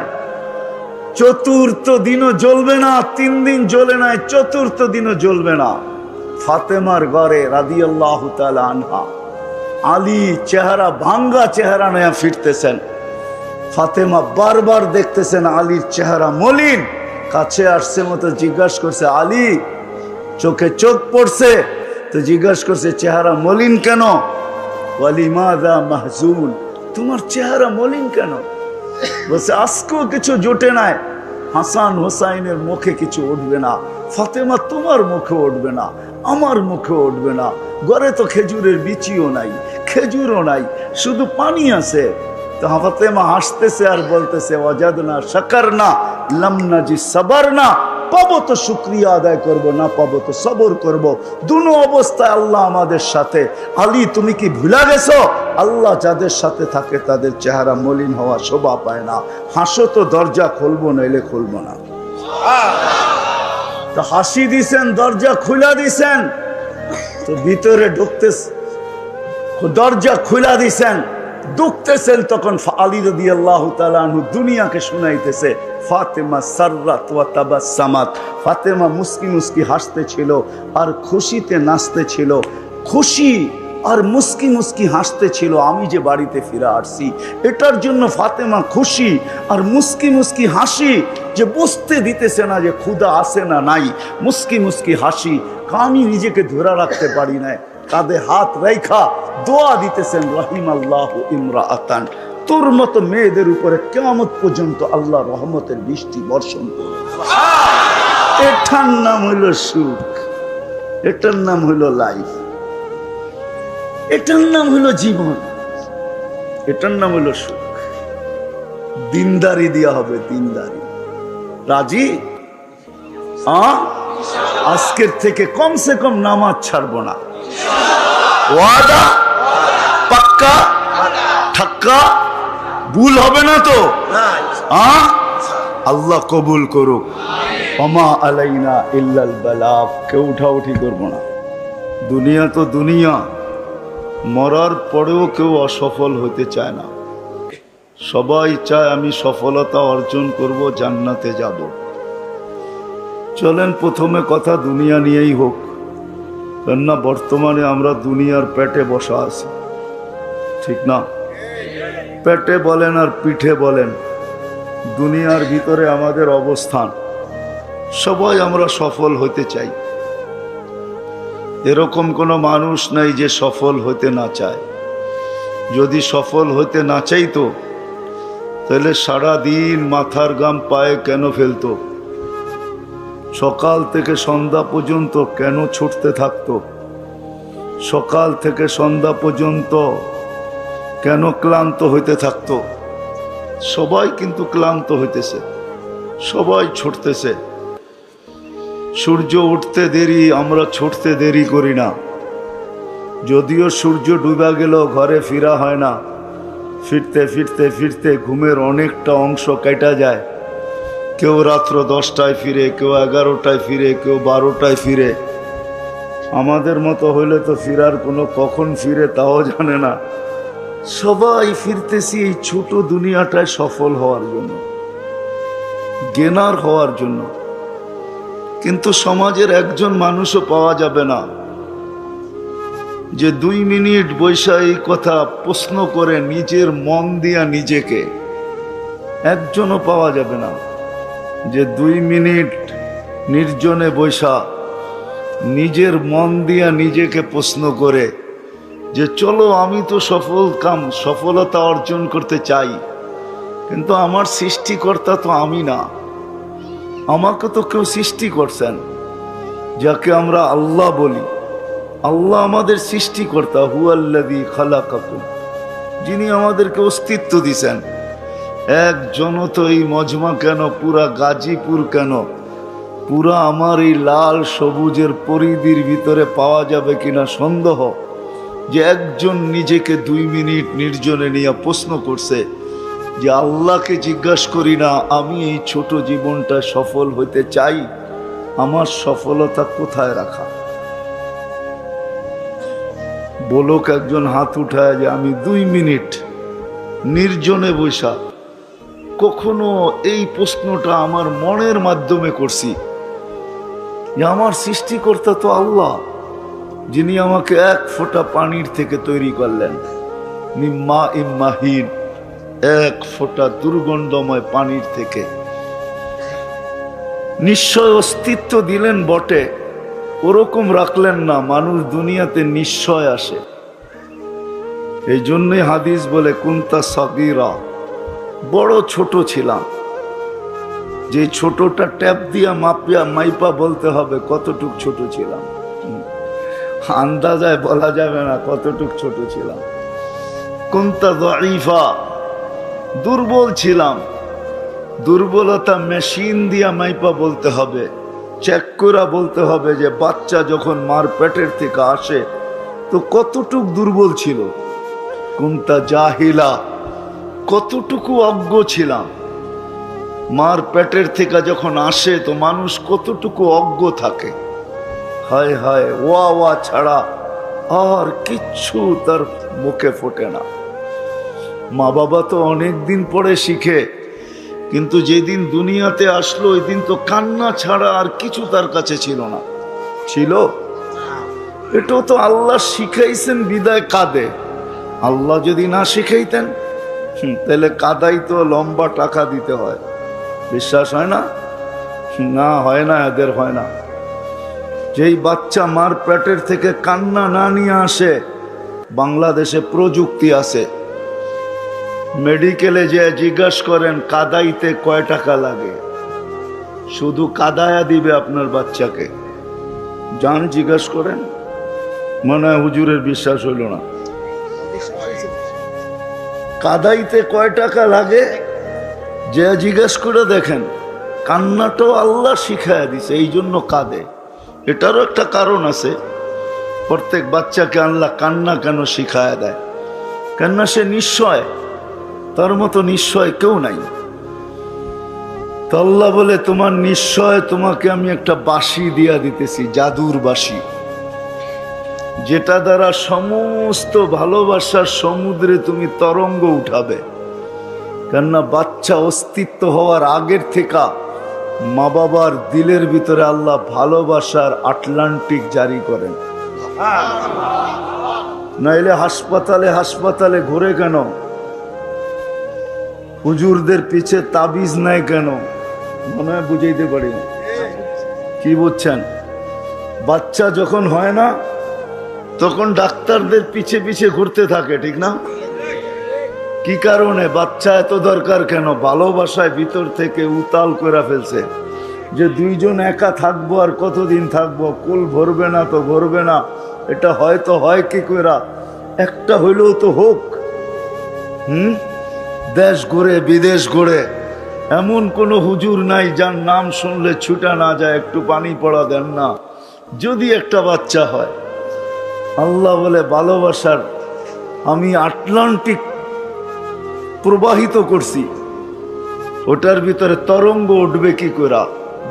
4th দিনও জ্বলবে না, 3 দিন জ্বলে নাই, 4th দিনও জ্বলবে না। ফাতেমার ঘরে রাদিয়াল্লাহু তাআলা আনহা, আলী চেহারা ভাঙ্গা চেহারা নিয়ে ফিরতেছেন। ফাতেমা বারবার দেখতেছেন আলীর চেহারা মলিন, কাছে আসছে মতো জিজ্ঞাসা করছে, আলী চোখে চোখ পড়ছে তো জিজ্ঞাসা করছে চেহারা মলিন কেন? ওয়ালিমাযা মাহজুন, তোমার চেহারা মলিন কেন? বলছে আজকেও কিছু জোটে নাই, হাসান হোসাইনের মুখে কিছু উঠবে না, ফাতেমা তোমার মুখে উঠবে না, আমার মুখে উঠবে না, ঘরে তো খেজুরের বিচিও নাই, খেজুরও নাই, শুধু পানি আছে। তো ফাতেমা হাসতেছে আর বলতেছে ওয়াজাদনা শাকারনা লাম নাজি সাবারনা, পাবো তো শুকরিয়া আদায় করব, না পাবো তো সবর করব। দুনো অবস্থায় আল্লাহ আমাদের সাথে। আলী তুমি কি ভুলা গেছো? আল্লাহ যাদের সাথে থাকে তাদের চেহারা মলিন হওয়া শোভা পায় না। হাসো তো দরজা খুলবো, নইলে খুলবো না। তো হাসি দিছেন, দরজা খুলা দিছেন, তো ভিতরে ঢুকতে দরজা খুলা দিছেন, ঢুকতেছেন, তখন আলী রাদিয়াল্লাহু তাআলা আনহু দুনিয়াকে শুনাইতেছে ফাতেমা সাররাত ওয়া তাবাসসামাত। ফাতেমা মুস্কি মুস্কি হাসতেছিল আর খুশিতে নাচতেছিল, খুশি আর মুস্কি মুস্কি হাসতেছিল। আমি যে বাড়িতে ফিরে আসছি এটার জন্য ফাতেমা খুশি আর মুস্কি মুস্কি হাসি, যে বুঝতে দিতেছে না যে ক্ষুধা আছে না নাই, মুস্কি মুস্কি হাসি। আমি নিজেকে ধরে রাখতে পারি না, কাঁধে হাত রেখা দোয়া দিতেছেন রাহিমাল্লাহু ইমরাআতান, তোর মতো মেয়েদের উপরে কিয়ামত পর্যন্ত আল্লাহ রহমতের বৃষ্টি বর্ষণ করবে। এটার নাম হইল সুখ, এটার নাম হইল লাইফ, এটার নাম হইল জীবন, এটার নাম হইল সুখ। দিনদারি দেওয়া হবে, দিনদারি। রাজি? আজকের থেকে কমসে কম নামাজ ছাড়বো না। ওয়াদা পাক্কা ঠাক্কা, ভুল হবে না তো? আল্লাহ কবুল করুক। ওমা আলাইনা ইল্লাল বালাগ। কেউ উঠাউঠি করবো না। দুনিয়া তো দুনিয়া, মরার পরেও কেউ অসফল হতে চায় না। সবাই চায় আমি সফলতা অর্জন করব, জান্নাতে যাব। চলেন প্রথমে কথা দুনিয়া নিয়েই হোক, কেননা বর্তমানে আমরা দুনিয়ার পেটে বসা আছি, ঠিক না? পেটে বলেন আর পিঠে বলেন, দুনিয়ার ভিতরে আমাদের অবস্থান। সবাই আমরা সফল হতে চাই, এরকম কোনো মানুষ নাই যে সফল হতে না চায়। যদি সফল হতে না চাইতো তাহলে সারা দিন মাথার ঘাম পায়ে কেন ফেলতো? সকাল থেকে সন্ধ্যা পর্যন্ত কেন ছুটতে থাকতো? সকাল থেকে সন্ধ্যা পর্যন্ত কেন ক্লান্ত হইতে থাকতো? সবাই কিন্তু ক্লান্ত হইতেছে, সবাই ছুটতেছে। সূর্য উঠতে দেরি, আমরা ছুটতে দেরি করি না। যদিও সূর্য ডুবা গেল ঘরে ফিরা হয় না, ফিরতে ফিরতে ফিরতে ঘুমের অনেকটা অংশ কেটে যায়। কেউ রাত্র 10টায় ফিরে, কেউ 11টায় ফিরে, কেউ 12টায় ফিরে। আমাদের মতো হইলে তো ফিরার কোনো কখন ফিরে তাও জানে না। সবাই ফিরতেছি এই ছোট দুনিয়াটায় সফল হওয়ার জন্য, গেনার হওয়ার জন্য। কিন্তু সমাজের একজন মানুষও পাওয়া যাবে না যে 2 মিনিট বৈশা এই কথা প্রশ্ন করে নিজের মন দিয়া নিজেকে। একজনও পাওয়া যাবে না যে 2 মিনিট নির্জনে বৈশা নিজের মন দিয়া নিজেকে প্রশ্ন করে যে চলো আমি তো সফলতা অর্জন করতে চাই, কিন্তু আমার সৃষ্টিকর্তা তো আমি না। আমাকে তো কেউ সৃষ্টি করছেন, যাকে আমরা আল্লাহ বলি। আল্লাহ আমাদের সৃষ্টিকর্তা, হুয়াল্লাযী খালাকাকুম, যিনি আমাদেরকে অস্তিত্ব দিছেন। একজনও তো এই মজমা কেন, পুরা গাজীপুর কেন, পুরা আমার এই লাল সবুজের পরিধির ভিতরে পাওয়া যাবে কিনা সন্দেহ, যে একজন নিজেকে 2 মিনিট নির্জনে নিয়ে প্রশ্ন করছে যে আল্লাহকে জিজ্ঞাসা করি না আমি এই ছোট জীবনটা সফল হইতে চাই, আমার সফলতা কোথায় রাখা? বলুক একজন হাত উঠায় যে আমি 2 মিনিট নির্জনে বৈশা কখনো এই প্রশ্নটা আমার মনের মাধ্যমে করছি যে আমার সৃষ্টিকর্তা তো আল্লাহ, যিনি আমাকে 1 ফোঁটা পানির থেকে তৈরি করলেন, মিম্মা ইম্মাহিন, 1 ফোঁটা দুর্গন্ধময় পানির থেকে। নিশ্চয় অস্তিত্ব দিলেন বটে, ওরকম রাখলেন না মানুষ দুনিয়াতে নিশ্চয় আসে। এই জন্যই হাদিস বলে কুনতা সাগীরা, বড় ছোট ছিলাম। যে ছোটটা ট্যাপ দিয়া মাইপা বলতে হবে কতটুক ছোট ছিলাম, আন্দাজায় বলা যাবে না কতটুক ছোট ছিলাম। কুনতা যায়ীফা, দুর্বল ছিলাম। দুর্বলতা মেশিন দিয়া মাইপা বলতে হবে, চেক করে বলতে হবে যে বাচ্চা যখন মার পেটের থেকে আসে তো কতটুক দুর্বল ছিল। কুনতা জাহিলা, কতটুকু অজ্ঞ ছিলাম। মার পেটের থেকে যখন আসে তো মানুষ কতটুকু অজ্ঞ থাকে। হায় হায়, ওয়া ওয়া ছাড়া আর কিচ্ছু তার মুখে ফোটে না। মা বাবা তো অনেক দিন পরে শিখে, কিন্তু যেদিন দুনিয়াতে আসলো ওই দিন তো কান্না ছাড়া আর কিছু তার কাছে ছিল না। ছিল? এটাও তো আল্লাহ শিখাইছেন বিদায় কাঁদে। আল্লাহ যদি না শিখাইতেন তাহলে কাদাই তো লম্বা টাকা দিতে হয়। বিশ্বাস হয় না? না, হয় না, এদের হয় না। যেই বাচ্চা মার পেটের থেকে কান্না না নিয়ে আসে, বাংলাদেশে প্রযুক্তি আছে, মেডিকেলে যে জিজ্ঞাসা করেন কাদাইতে কয় টাকা লাগে, শুধু কাদায়া দিবে আপনার বাচ্চাকে। যান জিজ্ঞাসা করেন, মনে হয় হুজুরের বিশ্বাস হইল না। কাদাইতে কয় টাকা লাগে যে জিজ্ঞাসা করে দেখেন, কান্নাটাও আল্লাহ শিখাইয়া দিছে, এই জন্য কাঁদে। এটারও একটা কারণ আছে। প্রত্যেক বাচ্চাকে আল্লাহ কান্না কেন শিখায়া দেয়? কেননা সে নিশ্চয়, তার মতো নিশ্চয় কেউ নাই। তো আল্লাহ বলে তোমার নিশ্চয় তোমাকে আমি একটা বাঁশি দিয়া দিতেছি, জাদুর বাঁশি, যেটা দ্বারা সমস্ত ভালোবাসার সমুদ্রে তুমি তরঙ্গ উঠাবে। কেননা বাচ্চা অস্তিত্ব হওয়ার আগের থেকে মা বাবার দিলের ভিতরে আল্লাহ ভালোবাসার আটলান্টিক জারি করেন। নাইলে হাসপাতালে হাসপাতালে ঘুরে কেন? হুজুরদের পিছে তাবিজ নাই কেন? মনে হয় বুঝাইতে পারি না। কি বুঝছেন? বাচ্চা যখন হয় না তখন ডাক্তারদের পিছে পিছে ঘুরতে থাকে, ঠিক না? কি কারণে? বাচ্চা এত দরকার কেন? ভালোবাসায় ভিতর থেকে উতাল করে ফেলছে যে দুইজন একা থাকবো, আর কতদিন থাকবো, কুল ভরবে না তো ভরবে না, এটা হয়তো হয় কি কইরা, একটা হইলেও তো হোক। দেশ ঘুরে বিদেশ ঘুরে এমন কোনো হুজুর নাই যার নাম শুনলে ছুটা না যায়, একটু পানি পড়া দেন না, যদি একটা বাচ্চা হয়। আল্লাহ বলে ভালোবাসার আমি আটলান্টিক প্রবাহিত করছি, ওটার ভিতরে তরঙ্গ উঠবে কি করে?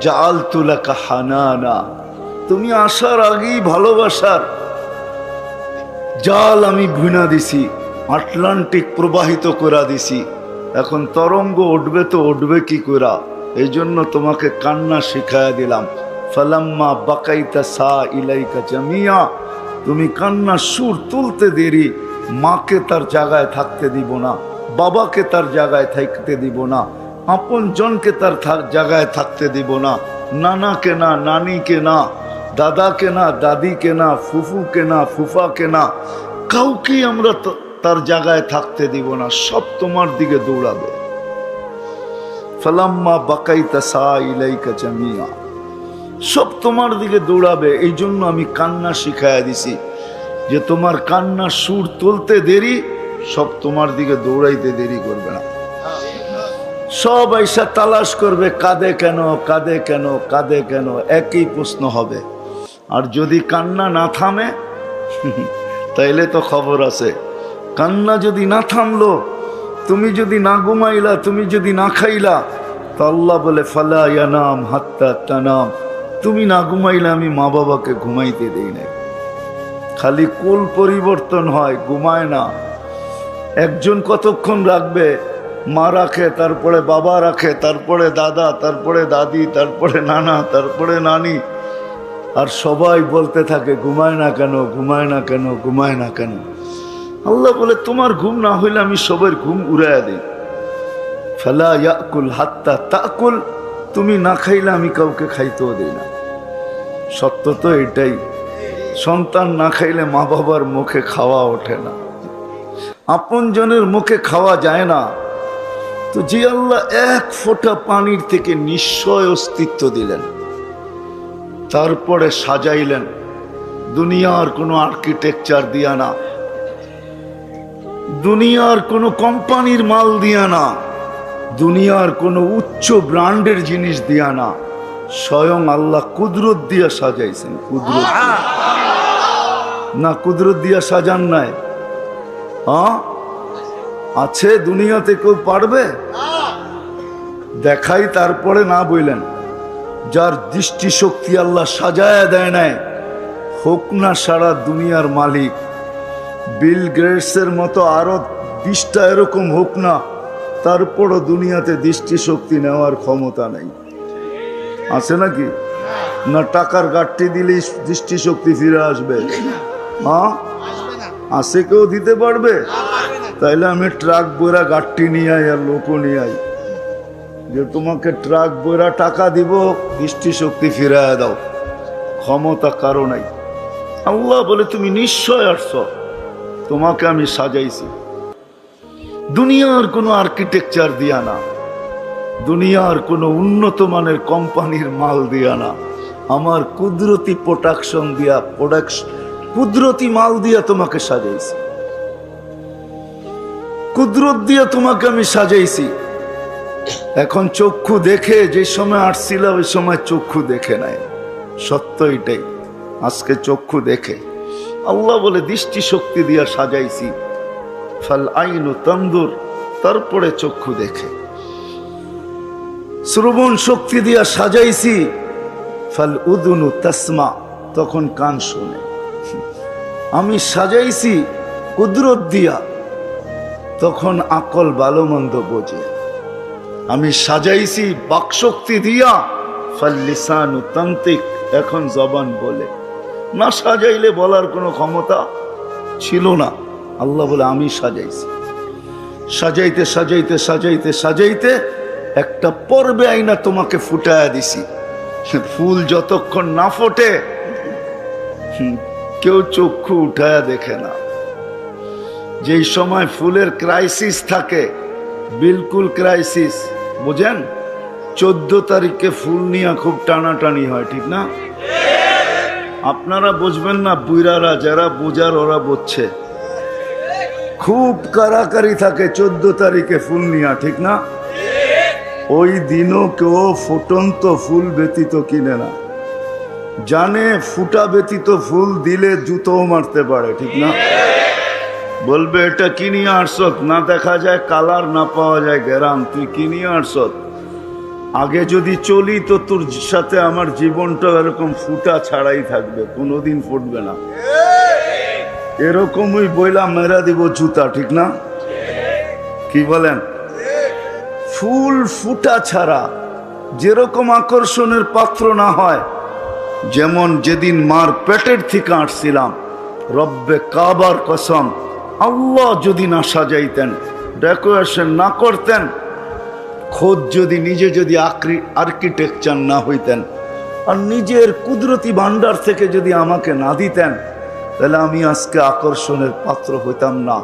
জাআলতু লাকা হানানা, তুমি আসার আগেই ভালোবাসার জাল আমি ভুনা দিছি, আটলান্টিক প্রবাহিত করে দিছি। এখন তরঙ্গ উঠবে তো উঠবে কি করে? এই জন্য তোমাকে কান্না শিখাইয়া দিলাম। ফালাম্মা বাকাইতা সা ইলাইকা জামিয়া, তুমি কান্নার সুর তুলতে দেরি, মাকে তার জায়গায় থাকতে দিব না, বাবাকে তার জায়গায় থাকতে দিব না, আপন জনকে তার জায়গায় থাকতে দিব না, নানাকে না, নানিকে না, দাদাকে না, দাদিকে না, ফুফুকে না, ফুফাকে না, কাউকে আমরা তার জায়গায় থাকতে দিব না, সব তোমার দিকে দৌড়াবে। ফালাম্মা বাকাইতা সা ইলাইকা জামিয়া, সব তোমার দিকে দৌড়াবে। এই জন্য আমি কান্না শিখাইয়া দিছি যে তোমার কান্নার সুর তুলতে দেরি, সব তোমার দিকে দৌড়াইতে দেরি করবে না। সব আইসা তালাশ করবে, কাঁদে কেন, কাঁদে কেন, কাঁদে কেন, একই প্রশ্ন হবে। আর যদি কান্না না থামে তাইলে তো খবর আছে। কান্না যদি না থামলো, তুমি যদি না ঘুমাইলা, তুমি যদি না খাইলা, তো আল্লাহ বলে ফালা ইয়ানাম হাত্তা তানাম, তুমি না ঘুমাইলে আমি মা বাবাকে ঘুমাইতে দেই না। খালি কুল পরিবর্তন হয়, ঘুমায় না। একজন কতক্ষণ রাখবে? মা রাখে, তারপরে বাবা রাখে, তারপরে দাদা, তারপরে দাদি, তারপরে নানা, তারপরে নানি, আর সবাই বলতে থাকে ঘুমায় না কেন, ঘুমায় না কেন, ঘুমায় না কেন। আল্লাহ বলে তোমার ঘুম না হইলে আমি সবার ঘুম উড়াইয়া দিই। ফালা ইয়াকুল হাত্তা তাকুল, তুমি না খাইলে আমি কাউকে খাইতেও দিই না। সত্য তো এটাই। সন্তান না খাইলে মা বাবার মুখে খাওয়া ওঠে না, আপন জনের মুখে খাওয়া যায় না। তো যে আল্লাহ এক ফোঁটা পানির থেকে নিশ্চয় অস্তিত্ব দিলেন, তারপরে সাজাইলেন দুনিয়ার কোনো আর্কিটেকচার দিয়া না, দুনিয়ার কোনো কোম্পানির মাল দিয়া না, দুনিয়ার কোনো উচ্চ ব্র্যান্ডের জিনিস দিয়া না, স্বয়ং আল্লাহ কুদরত দিয়া সাজাইছেন। কুদরত না, কুদরত দিয়া সাজান নাই? আছে দুনিয়াতে কেউ পারবে? দেখাই তারপরে না বললেন। যার দৃষ্টিশক্তি আল্লাহ সাজায়া দেয় নাই, হোক না সারা দুনিয়ার মালিক, বিল গেটসের মতো আরো 20টা এরকম হোক না, তারপরও দুনিয়াতে দৃষ্টিশক্তি নেওয়ার ক্ষমতা নেই। আছে নাকি? না টাকার গাঠটি দিলেই দৃষ্টিশক্তি ফিরে আসবে? আছে কেউ দিতে পারবে? তাইলে আমি ট্রাক বইরা গাঠটি নিয়ে আই, আর লোকও নিয়ে আই, যে তোমাকে ট্রাক বইরা টাকা দিব, দৃষ্টিশক্তি ফিরাইয়া দাও। ক্ষমতা কারো নাই। আল্লাহ বলে তুমি নিশ্চয় আসছ, তোমাকে আমি সাজাইছি। দুনিয়ার কোনো আর্কিটেকচার দিয়া না, দুনিয়ার কোনো উন্নত মানের কোম্পানির মাল দিয়া না, আমার কুদরতি প্রোডাকশন দিয়া, কুদরতি মাল দিয়া তোমাকে সাজাইছি, কুদরত দিয়া তোমাকে আমি সাজাইছি। এখন চক্ষু দেখে, যে সময় আসছিল ওই সময় চক্ষু দেখে নাই, সত্য এটাই। আজকে চক্ষু দেখে। আল্লাহ বলে দৃষ্টি শক্তি দিয়া সাজাইছি, ফাল আইনু তানদুর, তারপরে চক্ষু দেখে। শ্রবণ শক্তি দিয়া সাজাইছি, ফাল উদুনু তাসমা, তখন কান শুনে। আমি সাজাইছি কুদরত দিয়া, তখন আকল ভালো মন্দ বোঝে। আমি সাজাইছি বাকশক্তি দিয়া, ফাল লিসানু তান্তিক, এখন জবান বলে। না সাজাইলে বলার কোনো ক্ষমতা ছিল না। আল্লাহ বলে আমি সাজাইছি। সাজাইতে সাজাইতে সাজাইতে সাজাইতে একটা পর্বে আইনা তোমাকে ফুটায়া দিছি। ফুল যতক্ষণ না ফোটে কেউ চক্ষু উঠায়া দেখে না। যেই সময় ফুলের ক্রাইসিস থাকে, বিলকুল ক্রাইসিস, বুঝেন? 14 তারিখে ফুল নিয়ে খুব টানাটানি হয়, ঠিক না? আপনারা বুঝবেন না, বুইরারা যারা বুঝার ওরা বুঝছে। খুব কারাকারি থাকে 14 তারিখে ফুল নিয়া, ঠিক না? ওই দিনও কেউ ফুটন্ত ফুল ব্যতীত কিনে না, জানে ফুটা ব্যতীত ফুল দিলে জুতোও মারতে পারে, ঠিক না? বলবে এটা কিনিয়ে আসত, না দেখা যায় কালার, না পাওয়া যায় গ্রাম, তুই কিনিয়ে আসত। আগে যদি চলি তো তোর সাথে আমার জীবনটা এরকম ফুটা ছাড়াই থাকবে, কোনোদিন ফুটবে না। এরকমই বইলা মেরা দিব জুতা, ঠিক না? কি বলেন? ফুল ফুটা ছাড়া যেরকম আকর্ষণের পাত্র না হয়, যেমন যেদিন মার পেটের থেকে আসছিলাম, রব্বে কাবার কসম, আল্লাহ যদি না সাজাইতেন, ডেকোরেশন না করতেন, খোদ যদি নিজে যদি আর্কিটেকচার না হইতেন, আর নিজের কুদরতি ভান্ডার থেকে যদি আমাকে না দিতেন, তাহলে আমি আজকে আকর্ষণের পাত্র হইতাম না।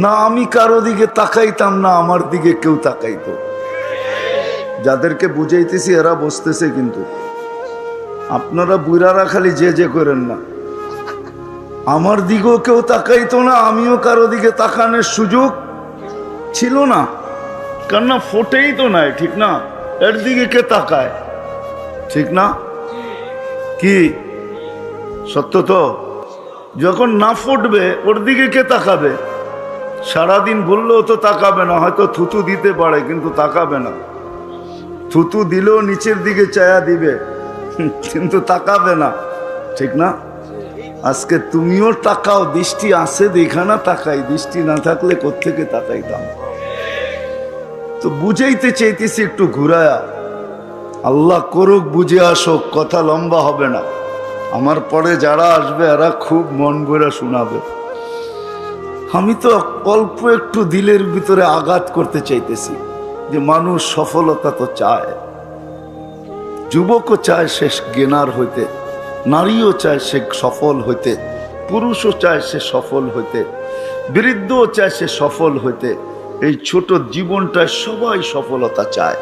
না আমি কারো দিকে তাকাইতাম, না আমার দিকে কেউ তাকাইতো। যাদেরকে বুঝাইতেছি এরা বসতেছে, কিন্তু আপনারা বুড়ারা খালি যে করেন না। আমার দিকেও কেউ তাকাইতো না, আমিও কারো দিকে তাকানোর সুযোগ ছিল না, কেননা ফোটেই তো নাই, ঠিক না? এর দিকে কে তাকায়, ঠিক না? কি সত্য তো? যখন না ফুটবে ওর দিকে কে তাকাবে? সারাদিন বললেও তো তাকাবে না, হয়তো থুতু দিতে পারে কিন্তু তাকাবে না। থুতু দিলেও নিচের দিকে চায়া দিবে, কিন্তু তাকাবে না, ঠিক না? আজকে তুমিও তাকাও, দৃষ্টি আছে দেখা না তাকাই, দৃষ্টি না থাকলে কোত্থেকে তাকাইতাম? তো বুঝাইতে চাইতেছি একটু ঘুরায়া। আল্লাহ করুক, বুঝে আসুক, কথা লম্বা হবে না। আমার পরে যারা আসবে এরা খুব মন ভরে শোনাবে। আমি তো অল্প একটু দিলের ভিতরে আঘাত করতে চাইতেছি যে মানুষ সফলতা তো চায়, যুবকও চায় সে জ্ঞানার হইতে, নারীও চায় সে সফল হইতে, পুরুষও চায় সে সফল হইতে, বৃদ্ধও চায় সে সফল হইতে। এই ছোট জীবনটায় সবাই সফলতা চায়,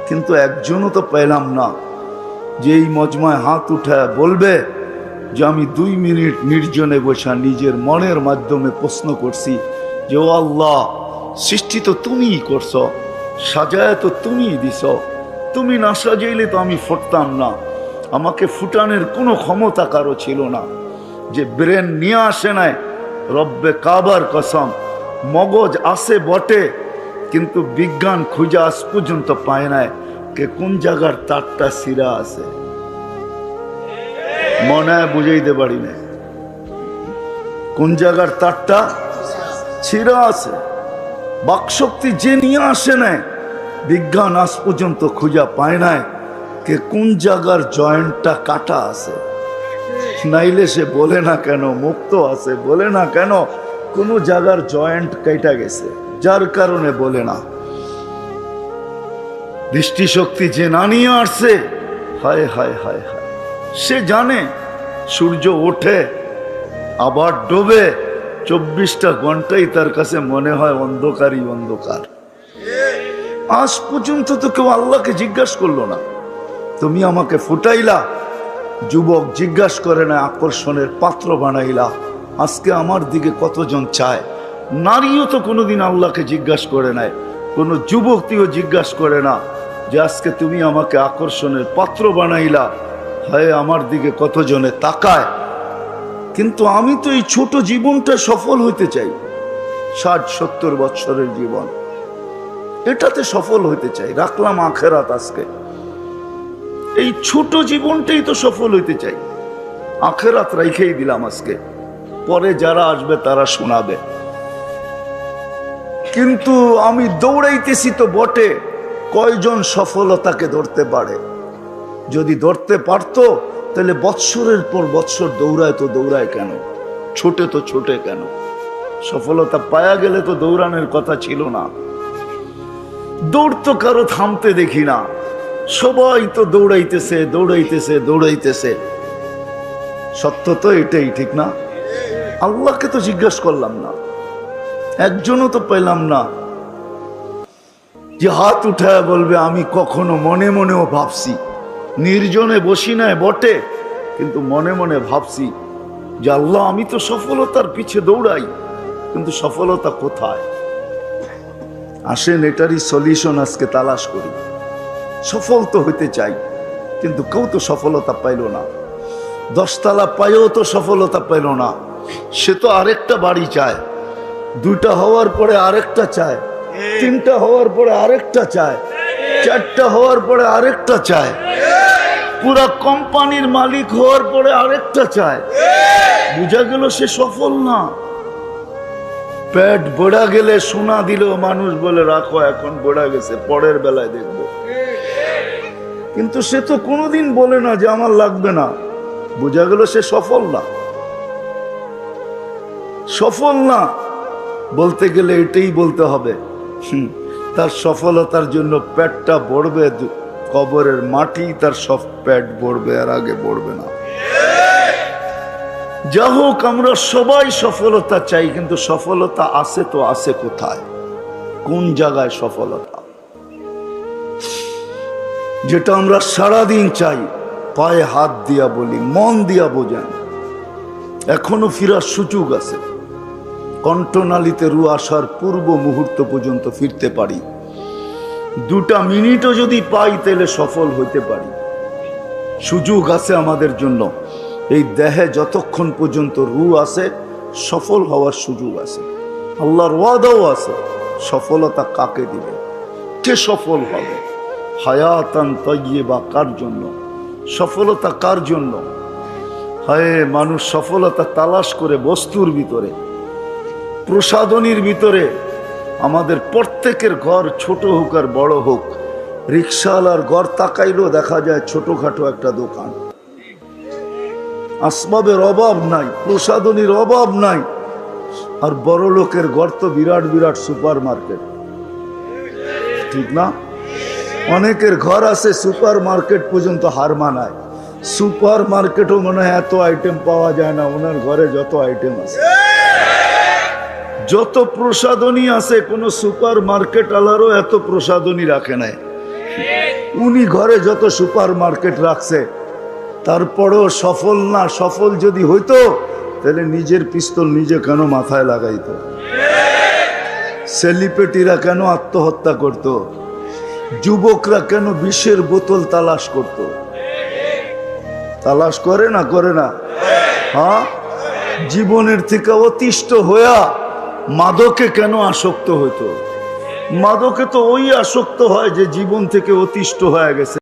কিন্তু একজনও তো পেলাম না যে এই মজমায় হাত উঠায় বলবে যে আমি 2 মিনিট নির্জনে বসা নিজের মনের মাধ্যমে প্রশ্ন করছি যে ও আল্লাহ, সৃষ্টি তো তুমিই করছো, সাজায় তো তুমিই দিছ, তুমি না সাজাইলে তো আমি ফুটতাম না। আমাকে ফুটানোর কোনো ক্ষমতা কারো ছিল না, যে ব্রেন নিয়ে আসে নাই, রব্বে কাবার কসম। মগজ আছে বটে, কিন্তু বিজ্ঞান খুঁজে আজ পর্যন্ত পায় নাই কে কোন জায়গার তারটা সিরা আছে। মনে হয় বুঝাইতে পারি না কোন জায়গার তারটা ছিঁড়া আছে। বাকশক্তি যে নিয়ে আসে নাই, বিজ্ঞান আজ পর্যন্ত খুঁজা পায় নাই কে কোন জায়গার জয়েন্টটা কাটা আছে। নাইলে সে বলে না কেন মুক্ত আছে, বলে না কেন কোনো জায়গার জয়েন্ট কেটে গেছে, যার কারণে বলে না। দৃষ্টিশক্তি যে না নিয়ে আসছে, হায় হায় হায় হায়, সে জানে সূর্য ওঠে আবার ডোবে, 24টা ঘন্টাই তার কাছে মনে হয় অন্ধকারই অন্ধকার। আজ পর্যন্ত তো কেউ আল্লাহকে জিজ্ঞাসা করলো না, তুমি আমাকে ফুটাইলা, যুবক জিজ্ঞাসা করে না, আকর্ষণের পাত্র বানাইলা, আজকে আমার দিকে কতজন চায়। নারীও তো কোনোদিন আল্লাহকে জিজ্ঞাসা করে নাই, কোনো যুবতীও জিজ্ঞাসা করে না যে আজকে তুমি আমাকে আকর্ষণের পাত্র বানাইলা, হয় আমার দিকে কতজনে তাকায়। কিন্তু আমি তো এই ছোট জীবনটা সফল হইতে চাই, 60-70 বছরের জীবন, এটাতে সফল হইতে চাই। রাখলাম আখেরাত, আজকে এই ছোট জীবনটাই তো সফল হইতে চাই, আখেরাত রাইখেই দিলাম আজকে, পরে যারা আসবে তারা শোনাবে। কিন্তু আমি দৌড়াইতেছি তো বটে, কয়জন সফলতাকে ধরতে পারে? যদি ধরতে পারতো তাহলে বৎসরের পর বৎসর দৌড়ায় তো দৌড়ায় কেন, ছোটে তো ছোটে কেন? সফলতা পায়া গেলে তো দৌড়ানোর কথা ছিল না। দৌড় তো কারো থামতে দেখি না, সবাই তো দৌড়াইতেছে দৌড়াইতেছে দৌড়াইতেছে। সত্য তো এটাই, ঠিক না? আল্লাহকে তো জিজ্ঞাসা করলাম না, একজনও তো পেলাম না যে হাত উঠায় বলবে আমি কখনো মনে মনেও ভাবছি, নির্জনে বসি নাই বটে, কিন্তু মনে মনে ভাবছি যে আল্লাহ আমি তো সফলতার পিছে দৌড়াই, কিন্তু সফলতা কোথায়? আসেন এটারই সলিউশন আজকে তালাশ করি। সফল তো হইতে চাই, কিন্তু কেউ তো সফলতা পাইল না। 10 তলা পাইও তো সফলতা পাইল না, সে তো আরেকটা বাড়ি চায়, 2টা হওয়ার পরে আরেকটা চায়, 3টা হওয়ার পরে আরেকটা চায়, 4টা হওয়ার পরে আরেকটা চায়, পুরা কোম্পানির মালিক হওয়ার পরে আরেকটা চায়। বুঝা গেল সে সফল না। পেট বড়া গেলে সোনা দিলেও মানুষ বলে রাখো এখন বড়া গেছে, পরের বেলায় দেখবো। কিন্তু সে তো কোনোদিন বলে না যে আমার লাগবে না। বুঝা গেল সে সফল না। সফল না বলতে গেলে এটাই বলতে হবে, তার সফলতার জন্য পেটটা ভরবে, কবরের মাটি তার সব পেট ভরবে, আর আগে ভরবে না। যা হোক, আমরা সবাই সফলতা চাই, কিন্তু সফলতা আছে তো আছে কোথায়, কোন জায়গায় সফলতা? যেটা আমরা সারাদিন চাই, পায়ে হাত দিয়া বলি, মন দিয়া বোঝেন, এখনো ফিরার সুযোগ আছে। কণ্ঠনালীতে রু আসার পূর্ব মুহূর্ত পর্যন্ত ফিরতে পারি। 2টা মিনিটও যদি পাই তাহলে সফল হইতে পারি। সুযোগ আছে আমাদের জন্য। এই দেহে যতক্ষণ পর্যন্ত রু আছে, সফল হওয়ার সুযোগ আছে। আল্লাহর ওয়াদাও আছে। সফলতা কাকে দিবে, কে সফল হবে? হায়াতান তাইয়্যিবা কার জন্য? সফলতা কার জন্য? হায়, মানুষ সফলতা তালাশ করে বস্তুর ভিতরে, প্রসাধনীর ভিতরে। আমাদের প্রত্যেকের ঘর ছোট হোক আর বড় হোক, রিক্সাওয়ালার ঘর তাকাইলেও দেখা যায় ছোটখাটো একটা দোকান। আসবাবের অভাব নাই, প্রসাধনীর অভাব নাই। আর বড় লোকের ঘর তো বিরাট বিরাট সুপার মার্কেট, ঠিক না? অনেকের ঘর আছে সুপার মার্কেট পর্যন্ত হার মানায়। সুপার মার্কেটও মনে হয় এত আইটেম পাওয়া যায় না, ওনার ঘরে যত আইটেম আছে, যত প্রসাধনী আছে, কোন সুপার মার্কেট আলারও এত প্রসাধনী রাখে নাই। উনি ঘরে যত সুপার মার্কেট রাখছে, তারপরেও সফল না। সফল যদি হইতো তাহলে নিজের পিস্তল নিজে কেন মাথায় লাগাইতো? সেলিব্রিটিরা কেন আত্মহত্যা করত? যুবকরা কেন বিষের বোতল তালাশ করত? তালাশ করে না, করে না? হ্যাঁ, জীবনের থেকে অতিষ্ঠ হইয়া মাদকে কেন আসক্ত হইতো? মাদকে তো ওই আসক্ত হয় যে জীবন থেকে অতিষ্ঠ হয়ে গেছে।